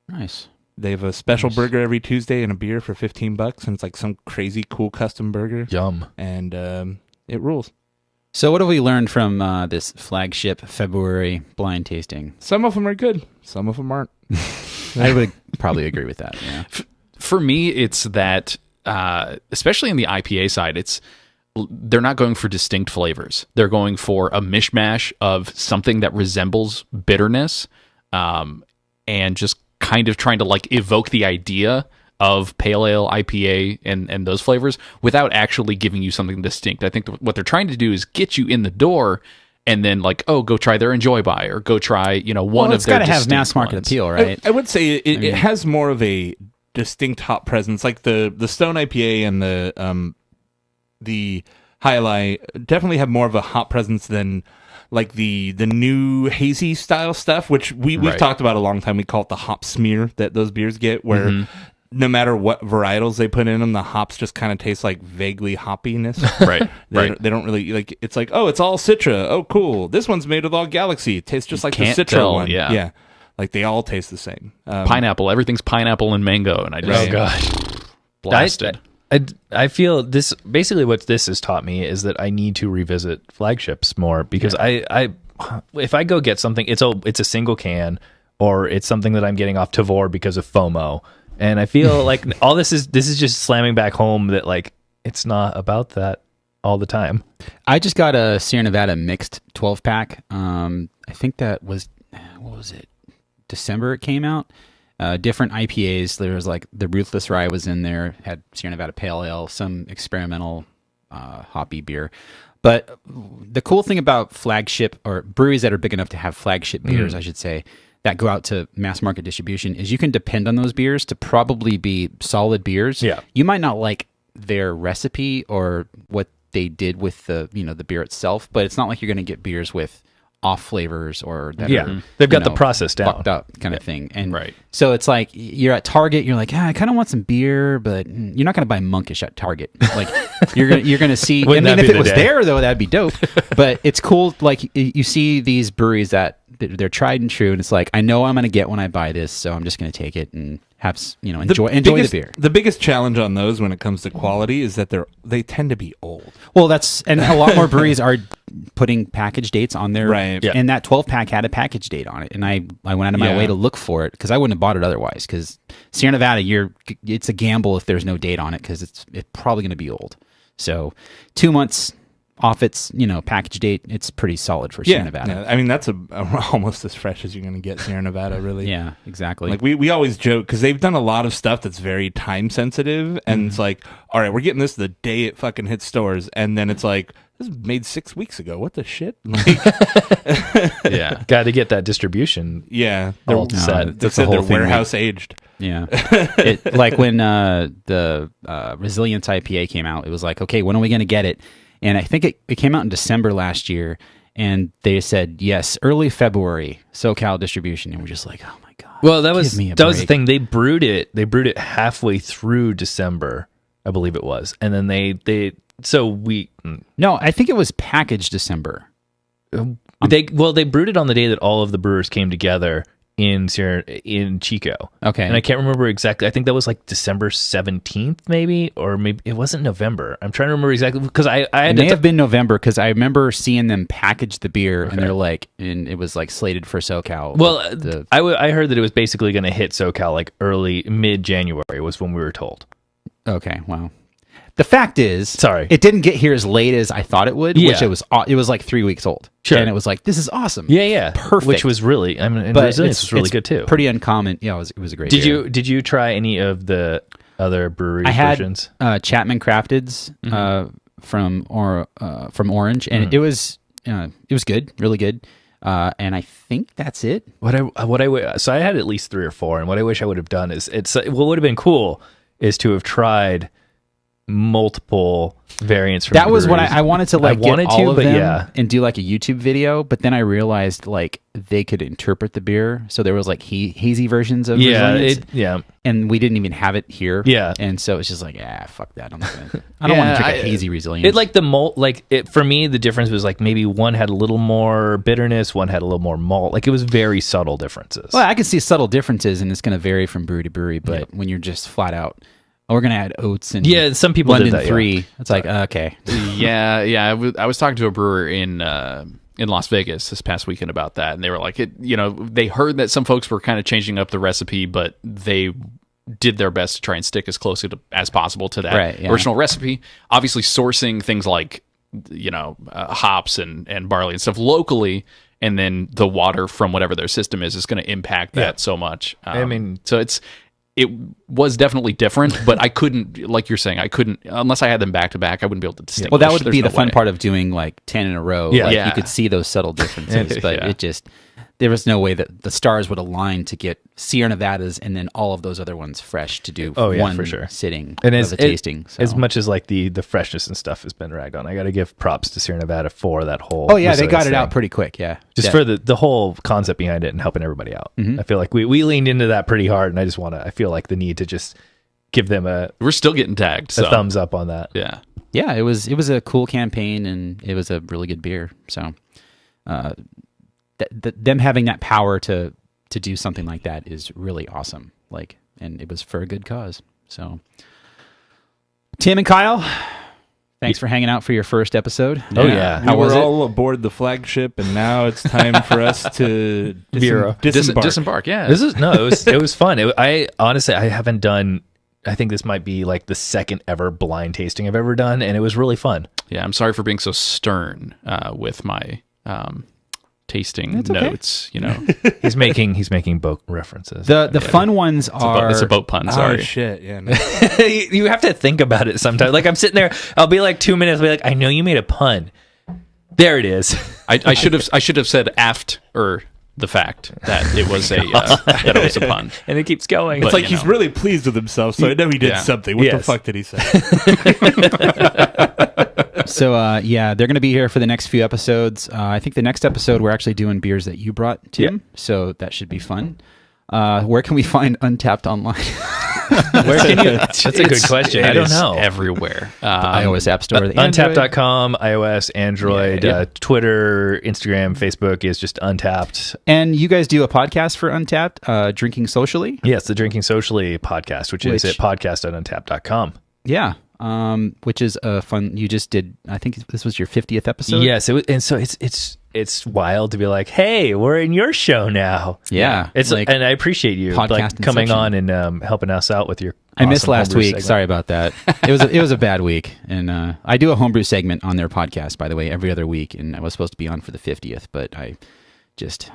Nice. They have a special burger every Tuesday and a beer for $15, and it's like some crazy cool custom burger. Yum. And it rules. So, what have we learned from this flagship February blind tasting? Some of them are good. Some of them aren't. I would probably agree with that. Yeah. For me, it's that, especially in the IPA side, they're not going for distinct flavors. They're going for a mishmash of something that resembles bitterness, and just kind of trying to like evoke the idea of pale ale, IPA, and those flavors without actually giving you something distinct. I think what they're trying to do is get you in the door, and then like, oh, go try their Enjoy By, or go try one of their. It's got to have distinct mass market ones. appeal, right? I would say it has more of a distinct hop presence, like the Stone IPA and the High Light definitely have more of a hop presence than like the new hazy style stuff, which we've talked about a long time. We call it the hop smear that those beers get, where no matter what varietals they put in them, the hops just kind of taste like vaguely hoppiness. Right. They don't really like. It's like, oh, it's all Citra. Oh, cool. This one's made with all Galaxy. It tastes just like the can't Citra tell, one. yeah. Like they all taste the same. Pineapple. Everything's pineapple and mango, and I just Oh god, blasted. I feel this basically what this has taught me is that I need to revisit flagships more because I if I go get something, it's a single can or it's something that I'm getting off Tavor because of FOMO, and I feel like all this is just slamming back home that like it's not about that all the time. I just got a Sierra Nevada mixed 12-pack. I think that was, what was it? December it came out. Different IPAs. There was like the Ruthless Rye was in there, had Sierra Nevada Pale Ale, some experimental hoppy beer. But the cool thing about flagship, or breweries that are big enough to have flagship beers, I should say, that go out to mass market distribution, is you can depend on those beers to probably be solid beers. Yeah. You might not like their recipe or what they did with the the beer itself, but it's not like you're going to get beers with off flavors or that are, they've got the process down, fucked up kind of thing. And Right. so it's like you're at Target, you're like, I kind of want some beer, but you're not going to buy Monkish at Target. Like you're gonna see. I Wouldn't mean, that if be it the was day? there though, that'd be dope. But it's cool. Like you see these breweries that they're tried and true, and it's like I know I'm going to get when I buy this, so I'm just going to take it and have enjoy the beer. The biggest challenge on those when it comes to quality is that they tend to be old. Well, and a lot more breweries are putting package dates on there. Right. Yeah. And that 12-pack had a package date on it. And I went out of my way to look for it because I wouldn't have bought it otherwise. Because Sierra Nevada, it's a gamble if there's no date on it because it's probably going to be old. So 2 months off its package date, it's pretty solid for Sierra Nevada. Yeah. I mean, that's almost as fresh as you're going to get Sierra Nevada, really. Yeah, exactly. Like we always joke because they've done a lot of stuff that's very time sensitive, and it's like, all right, we're getting this the day it fucking hits stores, and then it's like, this was made 6 weeks ago. What the shit? Like, Yeah. Got to get that distribution. yeah, All they're, set. they That's the said whole they're thing, warehouse aged. Yeah. Like when the Resilience IPA came out, it was like, okay, when are we going to get it? And I think it came out in December last year, and they said, yes, early February, SoCal distribution. And we're just like, oh my God. Well, that was give me a the break. thing. They brewed it halfway through December, I believe it was, and then No, I think it was packaged December. they brewed it on the day that all of the brewers came together in Chico. Okay. And I can't remember exactly. I think that was like December 17th, maybe, or maybe it wasn't November. I'm trying to remember exactly because I had It may have been November because I remember seeing them package the beer and they're like, and it was like slated for SoCal. Well, I heard that it was basically going to hit SoCal like mid-January was when we were told. Okay, wow. The fact is, Sorry. it didn't get here as late as I thought it would. Yeah. Which it was like 3 weeks old. Sure. And it was like, this is awesome. Yeah. Perfect. Which was really, I mean, and But Resilience was really it's good too. Pretty uncommon. Yeah, it was a great beer. Did you try any of the other brewery I had versions? Chapman Crafted's from Orange, and it was good, really good. And I think that's it. So I had at least 3 or 4, and what I wish I would have done is what would have been cool is to have tried multiple variants from That was what breweries. I wanted to like get all of but them yeah. and do like a YouTube video, but then I realized like they could interpret the beer, so there was like hazy versions of Resilience, and we didn't even have it here. Yeah. And so it's just like, fuck that. I don't want to drink a hazy Resilience. It like the malt, like it for me, the difference was like maybe one had a little more bitterness, one had a little more malt. Like it was very subtle differences. Well, I can see subtle differences, and it's going to vary from brewery to brewery. But when you're just flat out, we're going to add oats and some people London did that. 3. It's like okay, Yeah. I was talking to a brewer in Las Vegas this past weekend about that, and they were like, they heard that some folks were kind of changing up the recipe, but they did their best to try and stick as close as possible to that original recipe. Obviously, sourcing things like hops and barley and stuff locally, and then the water from whatever their system is going to impact that so much. So it was definitely different, but I couldn't, like you're saying, unless I had them back to back, I wouldn't be able to distinguish. well, that would be the no fun way. part of doing like 10 in a row. Yeah. Like, Yeah. you could see those subtle differences, but there was no way that the stars would align to get Sierra Nevadas and then all of those other ones fresh to do one for sure. sitting And of a tasting. So. as much as like the freshness and stuff has been ragged on, I got to give props to Sierra Nevada for that whole. Oh yeah, they got Resilience it out thing. pretty quick. Yeah, Just for the whole concept behind it and helping everybody out. I feel like we leaned into that pretty hard, and I feel like the need to just give them We're still getting tagged. a So. thumbs up on that. Yeah, it was a cool campaign, and it was a really good beer. So, them having that power to to do something like that is really awesome. Like, and it was for a good cause. So, Tim and Kyle, thanks for hanging out for your first episode. Oh yeah, How was it? We're all aboard the flagship, and now it's time for us to disembark. Yeah, it was fun. I honestly haven't done. I think this might be like the second ever blind tasting I've ever done, and it was really fun. Yeah, I'm sorry for being so stern with my tasting notes. You know, he's making boat references. The fun ones are it's a boat pun. Sorry. Oh shit! Yeah, no. You have to think about it sometimes. Like I'm sitting there, I'll be like 2 minutes, I'll be like, I know you made a pun. There it is. I should have said after the fact that it was a pun, and it keeps going. It's like he's really pleased with himself, so I know he did something. What the fuck did he say? So they're going to be here for the next few episodes. I think the next episode we're actually doing beers that you brought, Tim. So that should be fun. Where can we find Untapped online? Where can you? That's a good question. I don't know. Everywhere. iOS App Store. Untapped.com, iOS, Android, Twitter, Instagram, Facebook is just Untapped. And you guys do a podcast for Untapped, Drinking Socially? Yes, the Drinking Socially podcast, which is at podcast.untapped.com. Yeah. Which is fun. You just did. I think this was your 50th episode. Yes, and so it's wild to be like, hey, we're in your show now. Yeah, it's like, and I appreciate you like coming on and helping us out with your. I missed last week. Segment. Sorry about that. It was a bad week, and I do a homebrew segment on their podcast, by the way, every other week, and I was supposed to be on for the 50th, but I just.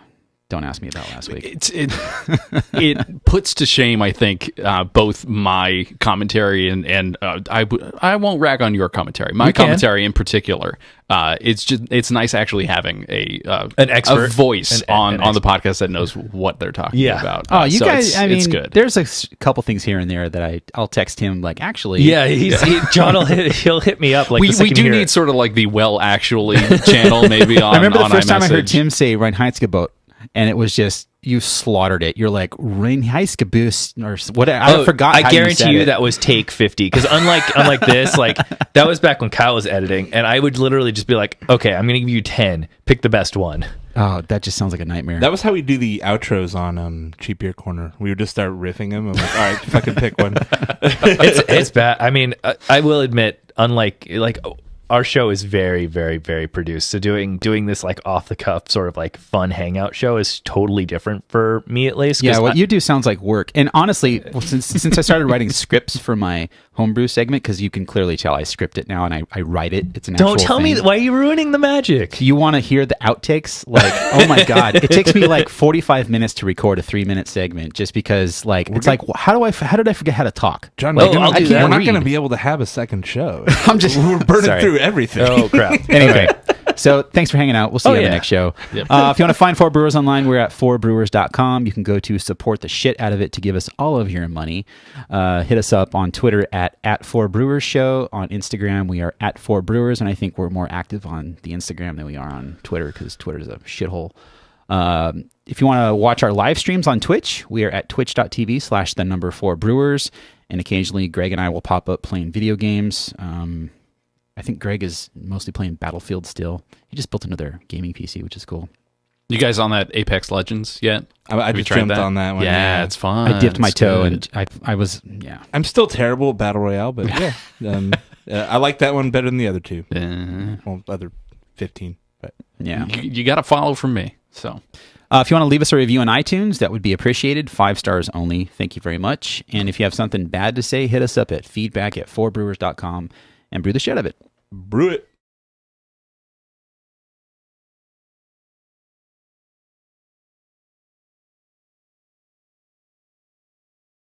Don't ask me about last week. It puts to shame, I think, both my commentary and I won't rag on your commentary. My commentary in particular. It's nice actually having an expert voice on the podcast that knows what they're talking about. Oh, you guys! It's good. There's a couple things here and there that I'll text him like actually. Yeah, John he'll hit me up like we do need sort of like the well actually channel maybe on. I remember the first time I heard Tim say Reinheitsgebot. And it was just, you slaughtered it. You're like, Reinheitsgebot or whatever. I forgot how I guarantee you that was take 50. Because unlike this, like, that was back when Kyle was editing. And I would literally just be like, okay, I'm going to give you 10. Pick the best one. Oh, that just sounds like a nightmare. That was how we do the outros on Cheap Beer Corner. We would just start riffing them. I'm like, all right, fucking pick one. It's bad. I mean, I will admit, unlike, like... Our show is very, very, very produced. So doing this like off the cuff sort of like fun hangout show is totally different for me at least. Yeah, what you do sounds like work. And honestly, since I started writing scripts for my homebrew segment, because you can clearly tell I script it now and I write it. It's an actual Don't tell me, why are you ruining the magic? You want to hear the outtakes? Like, oh my God. It takes me like 45 minutes to record a 3-minute segment just because like, how did I forget how to talk? John, we're not going to be able to have a second show. We're burning through everything. Oh crap. Anyway, so thanks for hanging out. We'll see you on the next show. Yep. If you want to find 4 Brewers online, we're at 4brewers.com. You can go to support the shit out of it to give us all of your money. Hit us up on Twitter at 4Brewers Show. On Instagram, we are at 4Brewers, and I think we're more active on the Instagram than we are on Twitter because Twitter's a shithole. If you want to watch our live streams on Twitch, we are at twitch.tv/4Brewers, and occasionally Greg and I will pop up playing video games. I think Greg is mostly playing Battlefield still. He just built another gaming PC, which is cool. You guys on that Apex Legends yet? I just jumped on that one. Yeah, it's fun. I dipped my toe and I was, I'm still terrible at Battle Royale, but I like that one better than the other two. Well, other 15. But yeah. You got to follow from me. So if you want to leave us a review on iTunes, that would be appreciated. 5 stars only. Thank you very much. And if you have something bad to say, hit us up at feedback@4brewers.com and brew the shit out of it. Brew it.